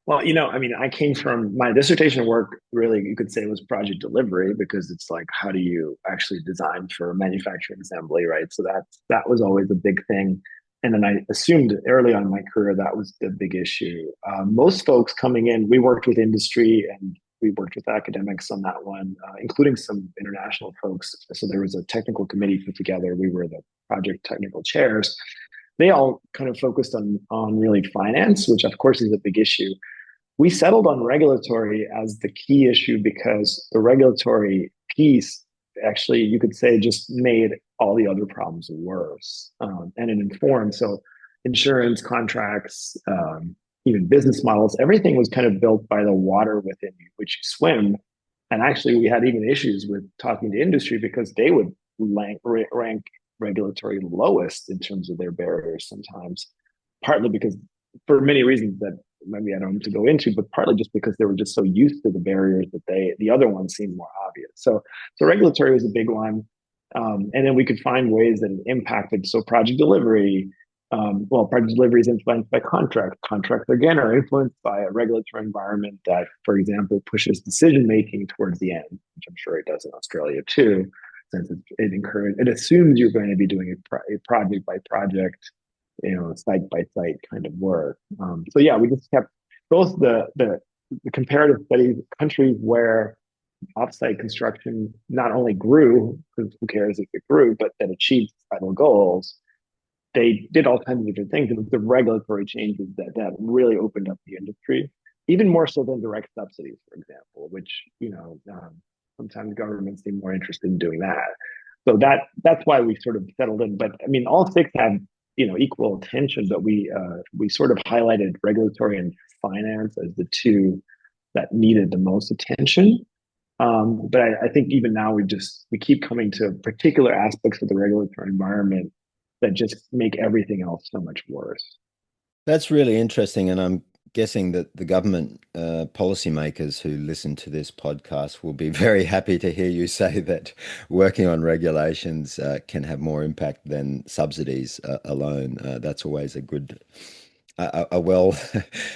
Speaker 2: Well, I mean, I came from my dissertation work, really, you could say was project delivery because it's like, how do you actually design for manufacturing assembly, right? So that was always a big thing. And then I assumed early on in my career that was the big issue. Most folks coming in, we worked with industry and we worked with academics on that one, including some international folks. So there was a technical committee put together. We were the project technical chairs. They all kind of focused on really finance, which of course is a big issue. We settled on regulatory as the key issue because the regulatory piece actually, you could say, just made all the other problems worse. And it informed. So, insurance contracts, even business models, everything was kind of built by the water within which you swim. And actually, we had even issues with talking to industry because they would rank regulatory lowest in terms of their barriers sometimes, partly because for many reasons that maybe I don't need to go into, but partly just because they were just so used to the barriers that the other ones seemed more obvious. So regulatory was a big one. And then we could find ways that it impacted. So project delivery, project delivery is influenced by contracts. Contracts, again, are influenced by a regulatory environment that, for example, pushes decision making towards the end, which I'm sure it does in Australia too, since it assumes you're going to be doing a project by project, site by site kind of work. So yeah, we just kept both the comparative studies, countries where offsite construction not only grew, because who cares if it grew, but that achieved societal goals. They did all kinds of different things. It was the regulatory changes that really opened up the industry, even more so than direct subsidies, for example, which sometimes governments seem more interested in doing that. So that's why we sort of settled in. But I mean, all 6 have equal attention, but we sort of highlighted regulatory and finance as the two that needed the most attention. But I think even now we keep coming to particular aspects of the regulatory environment that just make everything else so much worse.
Speaker 1: That's really interesting, and I'm guessing that the government policymakers who listen to this podcast will be very happy to hear you say that working on regulations can have more impact than subsidies alone. That's always a good, a well,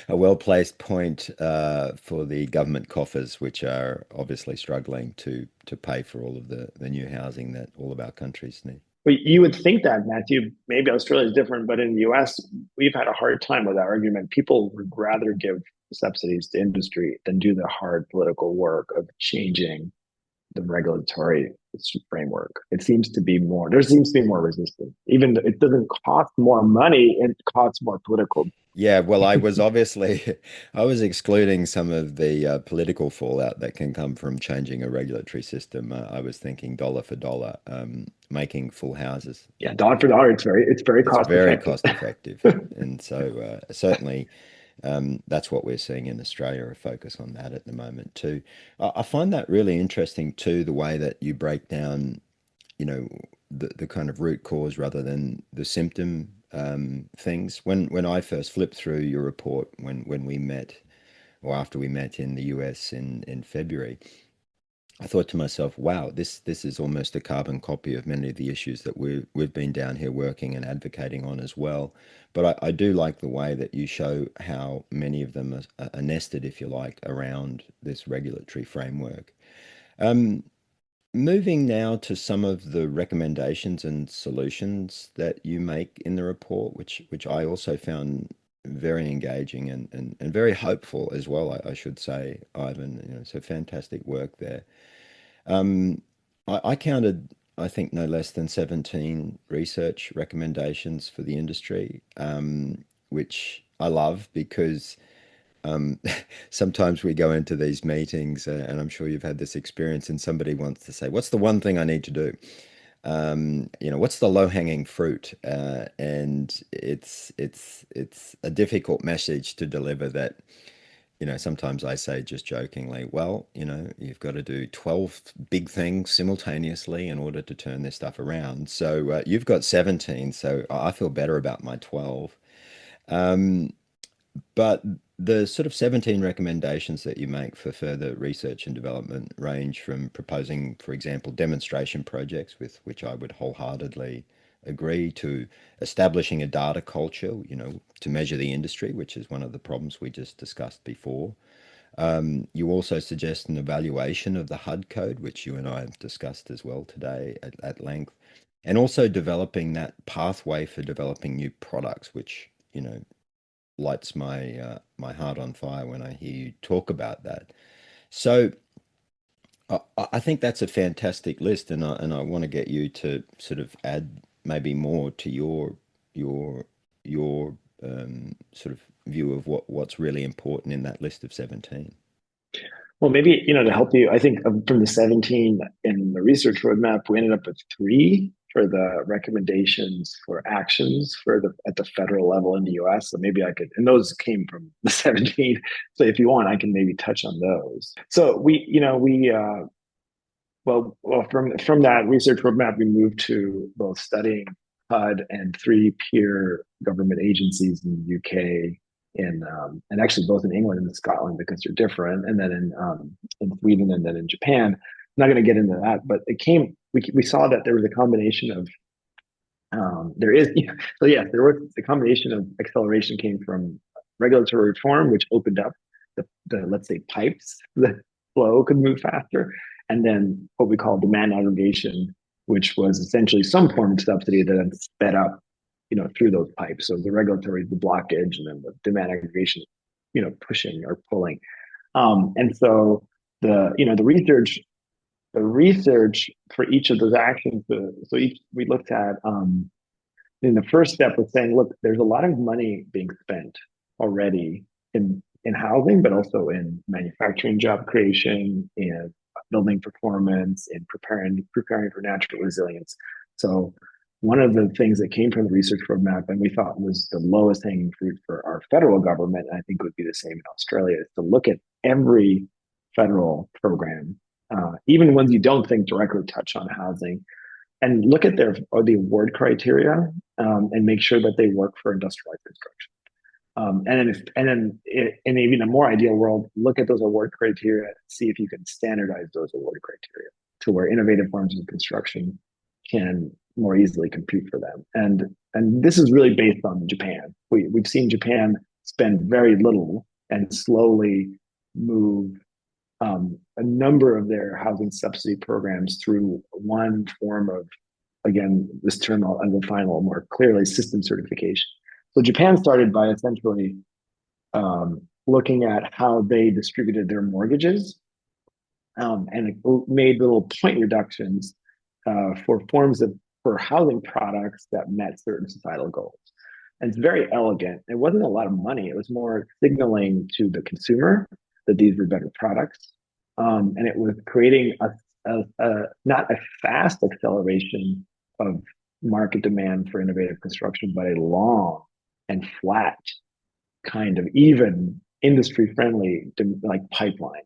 Speaker 1: a well-placed point for the government coffers, which are obviously struggling to pay for all of the new housing that all of our countries need.
Speaker 2: But you would think that, Matthew, maybe Australia is different, but in the US, we've had a hard time with that argument. People would rather give subsidies to industry than do the hard political work of changing the regulatory framework. It seems to be more, there seems to be more resistance. Even though it doesn't cost more money, it costs more political.
Speaker 1: Yeah, well, I was obviously I was excluding some of the political fallout that can come from changing a regulatory system. I was thinking dollar for dollar, making full houses.
Speaker 2: Yeah, dollar for dollar, it's very
Speaker 1: It's
Speaker 2: cost
Speaker 1: very
Speaker 2: effective.
Speaker 1: cost effective, and so certainly that's what we're seeing in Australia, a focus on that at the moment too. I find that really interesting too, the way that you break down, you know, the kind of root cause rather than the symptom things. When I first flipped through your report when we met or after we met in the US in February, I thought to myself, wow, this is almost a carbon copy of many of the issues that we've been down here working and advocating on as well. But I do like the way that you show how many of them are nested, if you like, around this regulatory framework. Um, Moving now to some of the recommendations and solutions that you make in the report, which I also found very engaging and very hopeful as well, I should say, Ivan. You know, so fantastic work there. Um, I counted, I think, no less than 17 research recommendations for the industry, which I love because um, sometimes we go into these meetings, and I'm sure you've had this experience, and somebody wants to say, "What's the one thing I need to do?" What's the low-hanging fruit? And it's a difficult message to deliver that. Sometimes I say just jokingly, well, you've got to do 12 big things simultaneously in order to turn this stuff around. So you've got 17, so I feel better about my 12. Um, but the sort of 17 recommendations that you make for further research and development range from proposing, for example, demonstration projects, with which I would wholeheartedly agree, to establishing a data culture, to measure the industry, which is one of the problems we just discussed before. You also suggest an evaluation of the HUD code, which you and I have discussed as well today at length, and also developing that pathway for developing new products, which, lights my heart on fire when I hear you talk about that. So I think that's a fantastic list, and I want to get you to sort of add maybe more to your sort of view of what's really important in that list of 17.
Speaker 2: Well, maybe, to help you, I think from the 17 in the research roadmap, we ended up with three for the recommendations for actions at the federal level in the US. So maybe I could, and those came from the 17. So if you want, I can maybe touch on those. So from that research roadmap, we moved to both studying HUD and three peer government agencies in the UK, and actually both in England and Scotland because they're different, and then in Sweden and then in Japan. I'm not going to get into that, but we saw that there was a combination of there is so yes, there was the combination of acceleration came from regulatory reform, which opened up the let's say pipes, the flow could move faster, and then what we call demand aggregation, which was essentially some form of subsidy that then sped up through those pipes. So the regulatory is the blockage, and then the demand aggregation, pushing or pulling. And so the research for each of those actions. We looked at. In the first step was saying, look, there's a lot of money being spent already in housing, but also in manufacturing job creation, in building performance, in preparing for natural resilience. So one of the things that came from the research roadmap and we thought was the lowest hanging fruit for our federal government, and I think would be the same in Australia, is to look at every federal program, even ones you don't think directly touch on housing, and look at the award criteria, and make sure that they work for industrialized construction. In even a more ideal world, look at those award criteria, see if you can standardize those award criteria to where innovative forms of construction can more easily compete for them. And this is really based on Japan. We've seen Japan spend very little and slowly move a number of their housing subsidy programs through one form of again, this term I'll define a little more clearly, system certification. So Japan started by essentially looking at how they distributed their mortgages, and it made little point reductions for forms of for housing products that met certain societal goals. And it's very elegant. It wasn't a lot of money. It was more signaling to the consumer that these were better products. And it was creating not a fast acceleration of market demand for innovative construction, but a long and flat kind of even industry friendly like pipeline.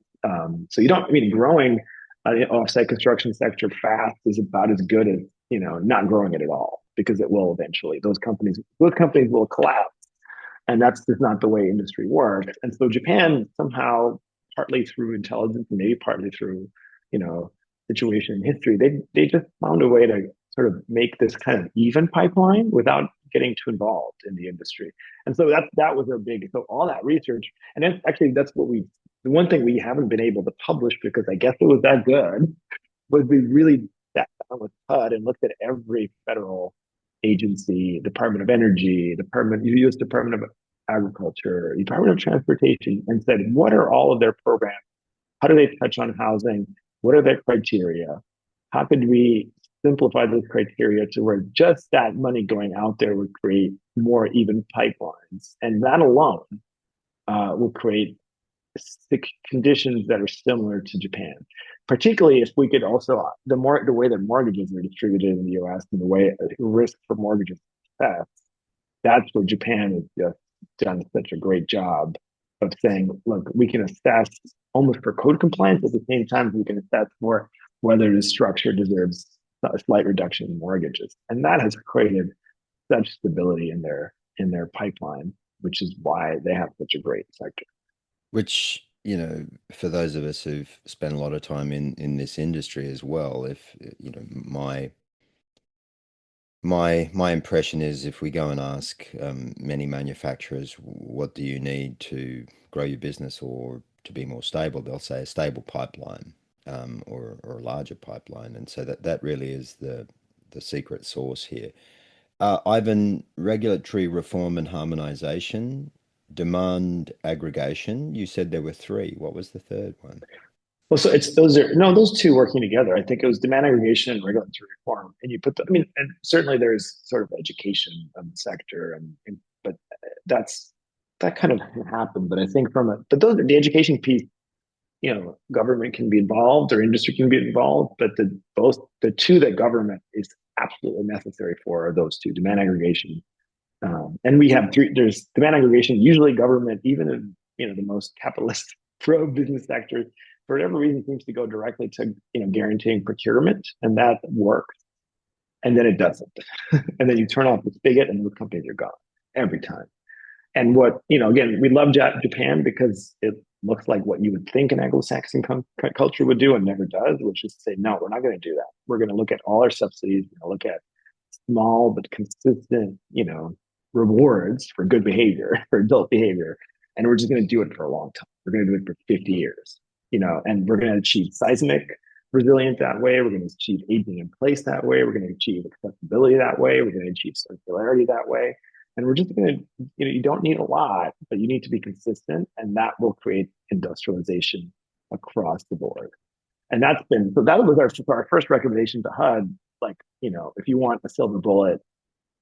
Speaker 2: So you don't, I mean, growing offsite construction sector fast is about as good as, not growing it at all, because it will eventually, those companies will collapse. And that's just not the way industry works. And so Japan somehow, partly through intelligence and maybe partly through, you know, situation in history, they just found a way to sort of make this kind of even pipeline without getting too involved in the industry. And so that was a big, so all that research, and then actually that's what the one thing we haven't been able to publish because I guess it was that good, was we really sat down with HUD and looked at every federal agency, Department of Energy, U.S. Department of Agriculture, Department of Transportation, and said, what are all of their programs? How do they touch on housing? What are their criteria? How could we simplify those criteria to where just that money going out there would create more even pipelines? And that alone will create conditions that are similar to Japan. Particularly if we could also the way that mortgages are distributed in the U.S. and the way risk for mortgages assessed, that's where Japan has just done such a great job of saying, look, we can assess almost for code compliance at the same time we can assess for whether the structure deserves a slight reduction in mortgages, and that has created such stability in their pipeline, which is why they have such a great sector.
Speaker 1: Which, for those of us who've spent a lot of time in this industry as well, if my impression is if we go and ask many manufacturers, what do you need to grow your business or to be more stable, they'll say a stable pipeline, or a larger pipeline, and so that really is the secret sauce here. Ivan, regulatory reform and harmonization, demand aggregation. You said there were three. What was the third one?
Speaker 2: Well, so it's those two working together. I think it was demand aggregation and regulatory reform, and you put I mean, and certainly there's sort of education of the sector, but that kind of happened. But I think but the education piece, government can be involved or industry can be involved, but the two that government is absolutely necessary for are those two: demand aggregation, and we have three. There's demand aggregation. Usually, government, even in the most capitalist pro business sectors, for whatever reason, seems to go directly to guaranteeing procurement, and that works. And then it doesn't, and then you turn off the spigot, and those companies are gone every time. And what again, we love Japan because it looks like what you would think an Anglo-Saxon culture would do and never does, which is to say, no, we're not going to do that. We're going to look at all our subsidies. We're going to look at small but consistent, rewards for good behavior, for adult behavior, and we're just going to do it for a long time. We're going to do it for 50 years, and we're going to achieve seismic resilience that way. We're going to achieve aging in place that way. We're going to achieve accessibility that way. We're going to achieve circularity that way. And we're just going to, you don't need a lot, but you need to be consistent, and that will create industrialization across the board. And that was our first recommendation to HUD. Like, if you want a silver bullet,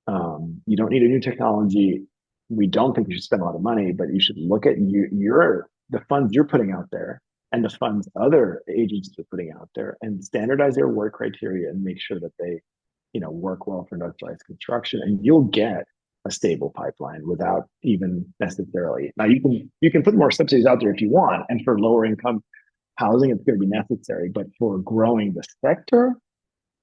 Speaker 2: you don't need a new technology. We don't think you should spend a lot of money, but you should look at the funds you're putting out there and the funds other agencies are putting out there and standardize their work criteria and make sure that they, work well for industrialized construction, and you'll get a stable pipeline without even necessarily. Now you can put more subsidies out there if you want, and for lower income housing, it's going to be necessary. But for growing the sector,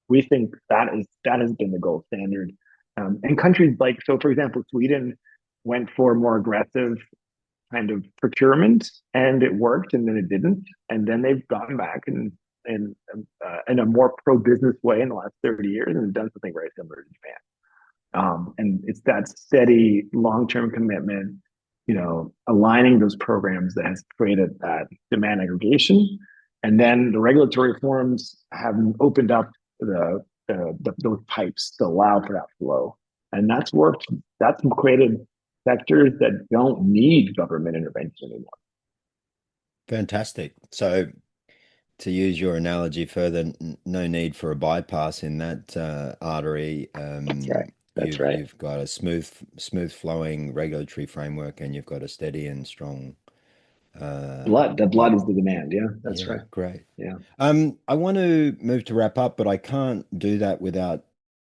Speaker 2: we think that has been the gold standard. And countries so for example, Sweden went for more aggressive kind of procurement, and it worked, and then it didn't, and then they've gone back and in a more pro-business way in the last 30 years and done something very similar to Japan. And it's that steady long-term commitment, aligning those programs that has created that demand aggregation. And then the regulatory reforms have opened up the those pipes to allow for that flow. And that's worked. That's created sectors that don't need government intervention anymore.
Speaker 1: Fantastic. So, to use your analogy further, no need for a bypass in that artery.
Speaker 2: That's right. That's right.
Speaker 1: You've got a smooth flowing regulatory framework, and you've got a steady and strong.
Speaker 2: The
Speaker 1: Yeah,
Speaker 2: blood is the demand. Yeah, that's
Speaker 1: yeah,
Speaker 2: right.
Speaker 1: great.
Speaker 2: Yeah.
Speaker 1: I want to move to wrap up, but I can't do that without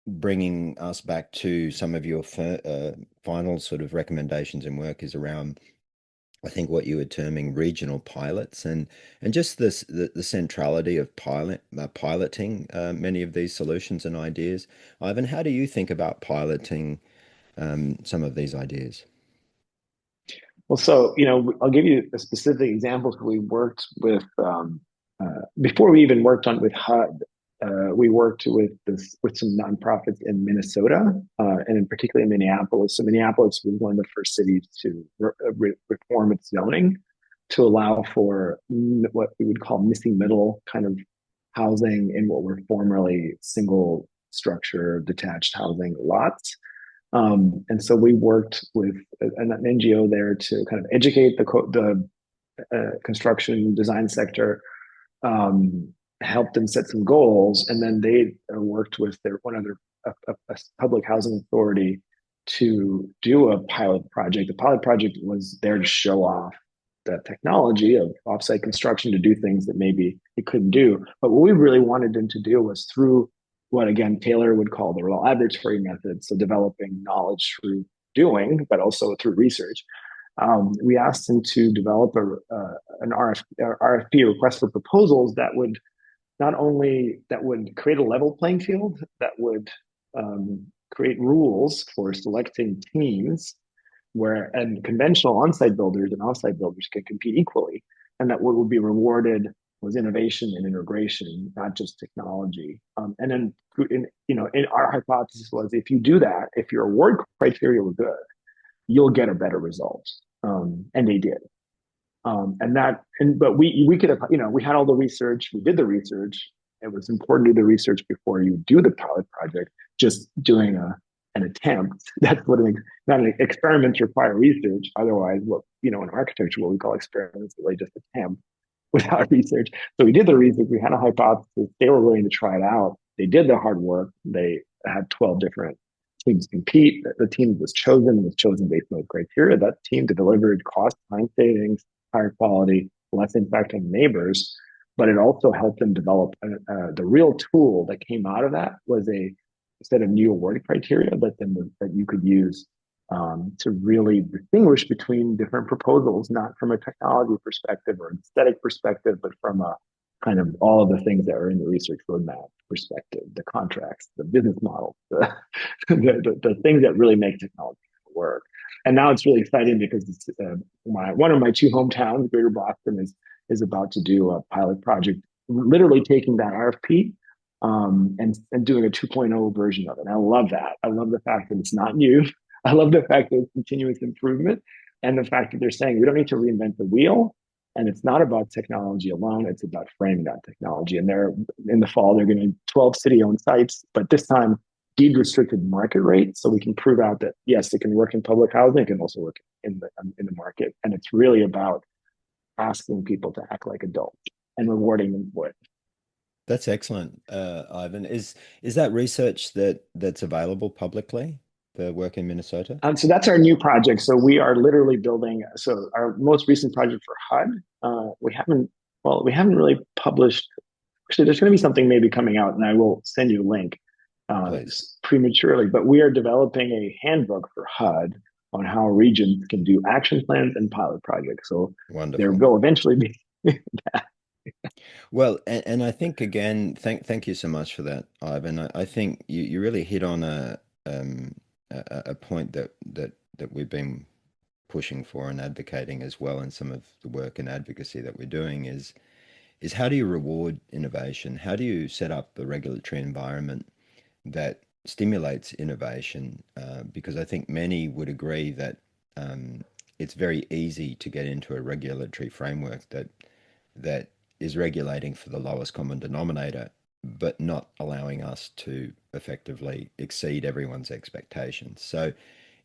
Speaker 1: bringing us back to some of your final sort of recommendations and work is around, I think, what you were terming regional pilots and just this the centrality of piloting many of these solutions and ideas. Ivan, how do you think about piloting some of these ideas?
Speaker 2: Well, so I'll give you a specific examples. We worked with before we even worked on with HUD. We worked with some nonprofits in Minnesota, and in particular in Minneapolis. So Minneapolis was one of the first cities to reform its zoning to allow for what we would call missing middle kind of housing in what were formerly single structure detached housing lots. And so we worked with an NGO there to kind of educate the construction design sector, help them set some goals, and then they worked with their one other a public housing authority to do a pilot project. The pilot project was there to show off the technology of offsite construction to do things that maybe it couldn't do. But what we really wanted them to do was through what again Taylor would call the laboratory method, so developing knowledge through doing, but also through research. We asked them to develop an RFP, request for proposals, that would not only that would create a level playing field, that would create rules for selecting teams where and conventional on-site builders and off-site builders can compete equally, and that what would be rewarded was innovation and integration, not just technology. And then, in our hypothesis was if you do that, if your award criteria were good, you'll get a better result. And they did. But we could have, we had all the research, we did the research. It was important to do the research before you do the pilot project. Just doing an attempt, that's what not an experiments require research. Otherwise, what in architecture, what we call experiments, really just attempt without research. So we did the research. We had a hypothesis. They were willing to try it out. They did the hard work. They had 12 different teams compete. The team was chosen based on criteria. That team delivered cost, time savings, higher quality, less impact on neighbors. But it also helped them develop the real tool that came out of that was a set of new award criteria that you could use to really distinguish between different proposals, not from a technology perspective or an aesthetic perspective, but from a kind of all of the things that are in the research roadmap perspective, the contracts, the business model, the things that really make technology work. And now it's really exciting because it's, one of my two hometowns, Greater Boston, is about to do a pilot project, literally taking that RFP and doing a 2.0 version of it. And I love that. I love the fact that it's not new. I love the fact that it's continuous improvement, and the fact that they're saying we don't need to reinvent the wheel. And it's not about technology alone. It's about framing that technology. And they're in the fall, they're going to 12 city-owned sites, but this time deed restricted market rate, so we can prove out that yes, it can work in public housing. It can also work in the market. And it's really about asking people to act like adults and rewarding them for it.
Speaker 1: That's excellent, Ivan. Is that research that's available publicly, the work in Minnesota?
Speaker 2: So that's our new project. So we are literally building. So our most recent project for HUD, we haven't really published. Actually, there's going to be something maybe coming out, and I will send you a link
Speaker 1: Please.
Speaker 2: prematurely. But we are developing a handbook for HUD on how regions can do action plans and pilot projects. So there
Speaker 1: Wonderful.
Speaker 2: will eventually be that.
Speaker 1: Well, and I think again, thank you so much for that, Ivan. I think you really hit on a point that we've been pushing for and advocating as well in some of the work and advocacy that we're doing is how do you reward innovation? How do you set up the regulatory environment that stimulates innovation? Because I think many would agree that it's very easy to get into a regulatory framework that is regulating for the lowest common denominator. but not allowing us to effectively exceed everyone's expectations. So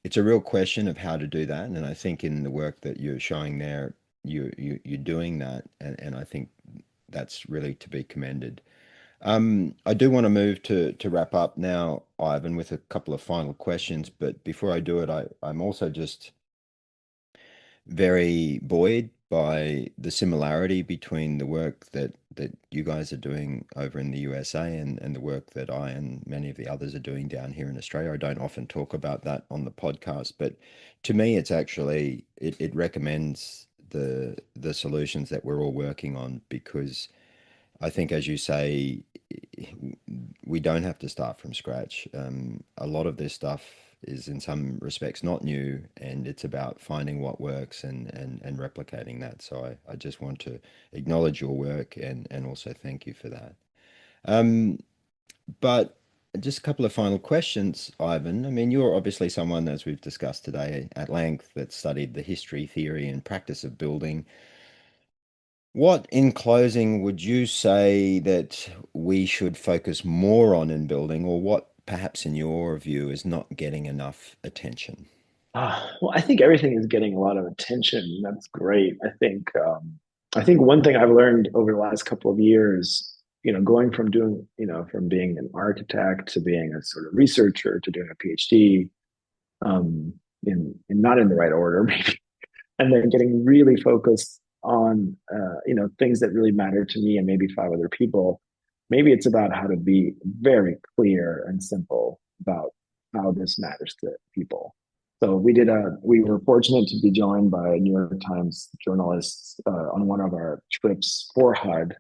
Speaker 1: it's a real question of how to do that. And I think in the work that you're showing there, you're doing that. And I think that's really to be commended. I do want to move to wrap up now, Ivan, with a couple of final questions. But before I do it, I'm also just very buoyed by the similarity between the work that you guys are doing over in the USA and the work that I and many of the others are doing down here in Australia. I don't often talk about that on the podcast, but to me, it's actually it recommends the solutions that we're all working on because I think, as you say, we don't have to start from scratch. A lot of this stuff is, in some respects, not new, and it's about finding what works and replicating that. So I just want to acknowledge your work and also thank you for that. Um, but just a couple of final questions, Ivan. I mean, you're obviously someone, as we've discussed today at length, that studied the history, theory, and practice of building. What, in closing, would you say that we should focus more on in building, or what, perhaps in your view, is not getting enough attention?
Speaker 2: Well, I think everything is getting a lot of attention. That's great. I think one thing I've learned over the last couple of years, going from doing, from being an architect to being a sort of researcher to doing a PhD, in not in the right order, maybe, and then getting really focused on, things that really matter to me and maybe five other people. Maybe it's about how to be very clear and simple about how this matters to people. So we were fortunate to be joined by New York Times journalists on one of our trips for HUD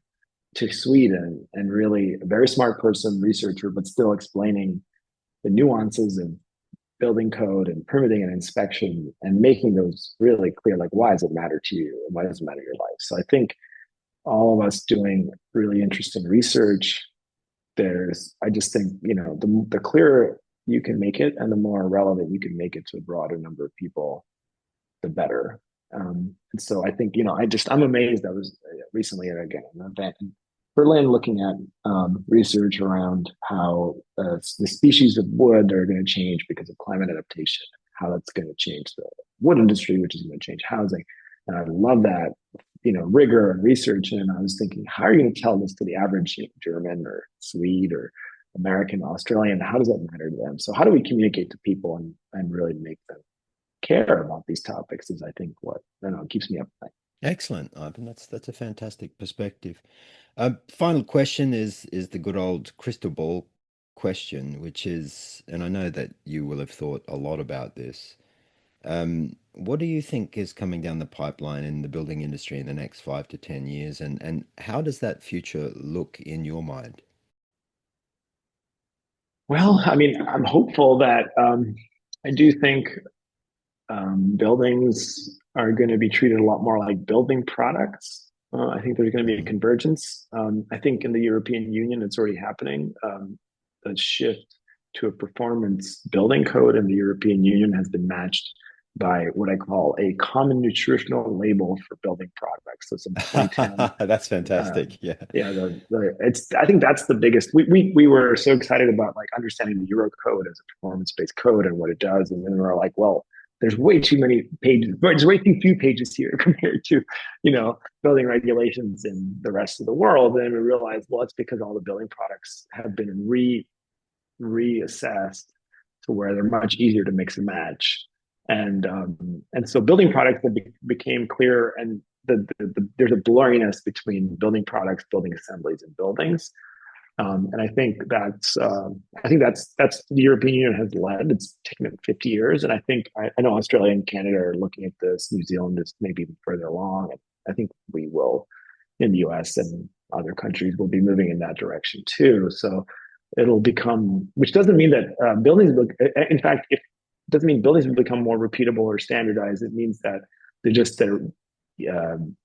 Speaker 2: to Sweden, and really a very smart person, researcher, but still explaining the nuances of building code and permitting and inspection and making those really clear, like why does it matter to you and why does it matter in your life. So I think all of us doing really interesting research, I just think, the clearer you can make it and the more relevant you can make it to a broader number of people, the better. And so I think, I'm amazed. I was recently at, again, an event in Berlin looking at research around how the species of wood are going to change because of climate adaptation, how that's going to change the wood industry, which is going to change housing. And I love that, rigor and research. And I was thinking, how are you going to tell this to the average German or Swede or American, Australian? How does that matter to them? So how do we communicate to people and really make them care about these topics is, I think, what keeps me up at night.
Speaker 1: Excellent, Ivan. That's a fantastic perspective. Final question is the good old crystal ball question, which is, and I know that you will have thought a lot about this. What do you think is coming down the pipeline in the building industry in the next 5 to 10 years, and how does that future look in your mind?
Speaker 2: Well, I mean, I'm hopeful that I do think buildings are going to be treated a lot more like building products. I think there's going to be a
Speaker 1: Mhm.
Speaker 2: convergence. I think in the European Union, it's already happening. The shift to a performance building code in the European Union has been matched by what I call a common nutritional label for building products. So since 2010,
Speaker 1: That's
Speaker 2: uh,
Speaker 1: fantastic. Yeah.
Speaker 2: yeah, it's. I think that's the biggest. We were so excited about like understanding the Euro code as a performance based code and what it does, and then we were like, well, there's way too many pages. There's way too few pages here compared to, building regulations in the rest of the world. And we realized, well, it's because all the building products have been reassessed to where they're much easier to mix and match. And so building products became clear, and there's a blurriness between building products, building assemblies, and buildings. And I think that's the European Union has led. It's taken it 50 years, and I know Australia and Canada are looking at this. New Zealand is maybe even further along, and I think we will in the U.S. and other countries will be moving in that direction too. So it'll become, which doesn't mean that buildings. In fact, if it doesn't mean buildings will become more repeatable or standardized. It means that their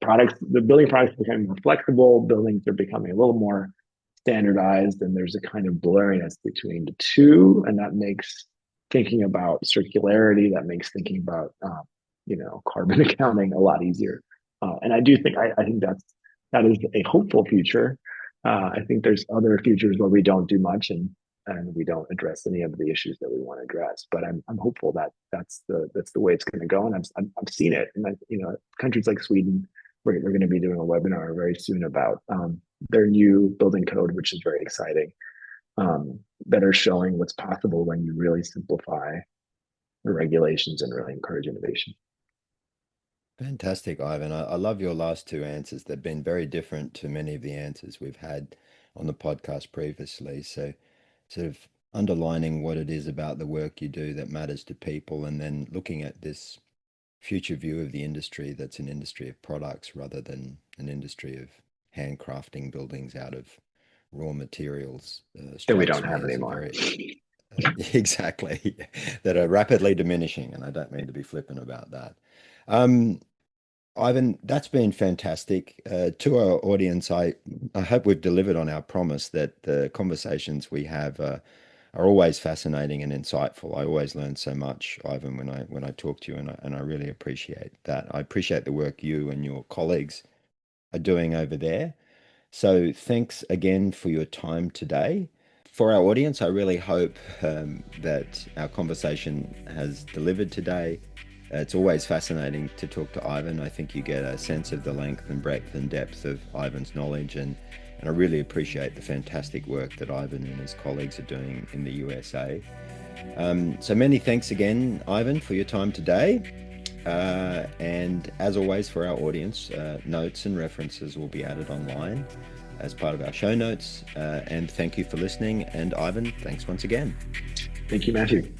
Speaker 2: products, the building products, are becoming more flexible. Buildings are becoming a little more standardized, and there's a kind of blurriness between the two, and that makes thinking about circularity, that makes thinking about carbon accounting a lot easier. And I do think I think that is a hopeful future. I think there's other futures where we don't do much and we don't address any of the issues that we want to address. But I'm hopeful that that's the way it's going to go, and I've seen it. And countries like Sweden, we're going to be doing a webinar very soon about their new building code, which is very exciting. That are showing what's possible when you really simplify the regulations and really encourage innovation.
Speaker 1: Fantastic, Ivan. I love your last two answers. They've been very different to many of the answers we've had on the podcast previously. So, sort of underlining what it is about the work you do that matters to people, and then looking at this future view of the industry that's an industry of products rather than an industry of handcrafting buildings out of raw materials,
Speaker 2: That we
Speaker 1: strikes
Speaker 2: don't
Speaker 1: me
Speaker 2: have
Speaker 1: as a
Speaker 2: anymore.
Speaker 1: very exactly that are rapidly diminishing, and I don't mean to be flippant about that. Um, Ivan, that's been fantastic. To our audience, I hope we've delivered on our promise that the conversations we have are always fascinating and insightful. I always learn so much, Ivan, when I talk to you, and I really appreciate that. I appreciate the work you and your colleagues are doing over there. So thanks again for your time today. For our audience, I really hope that our conversation has delivered today. It's always fascinating to talk to Ivan. I think you get a sense of the length and breadth and depth of Ivan's knowledge, and I really appreciate the fantastic work that Ivan and his colleagues are doing in the USA. So many thanks again, Ivan, for your time today. And as always, for our audience, notes and references will be added online as part of our show notes. And thank you for listening. And Ivan, thanks once again.
Speaker 2: Thank you, Mathew.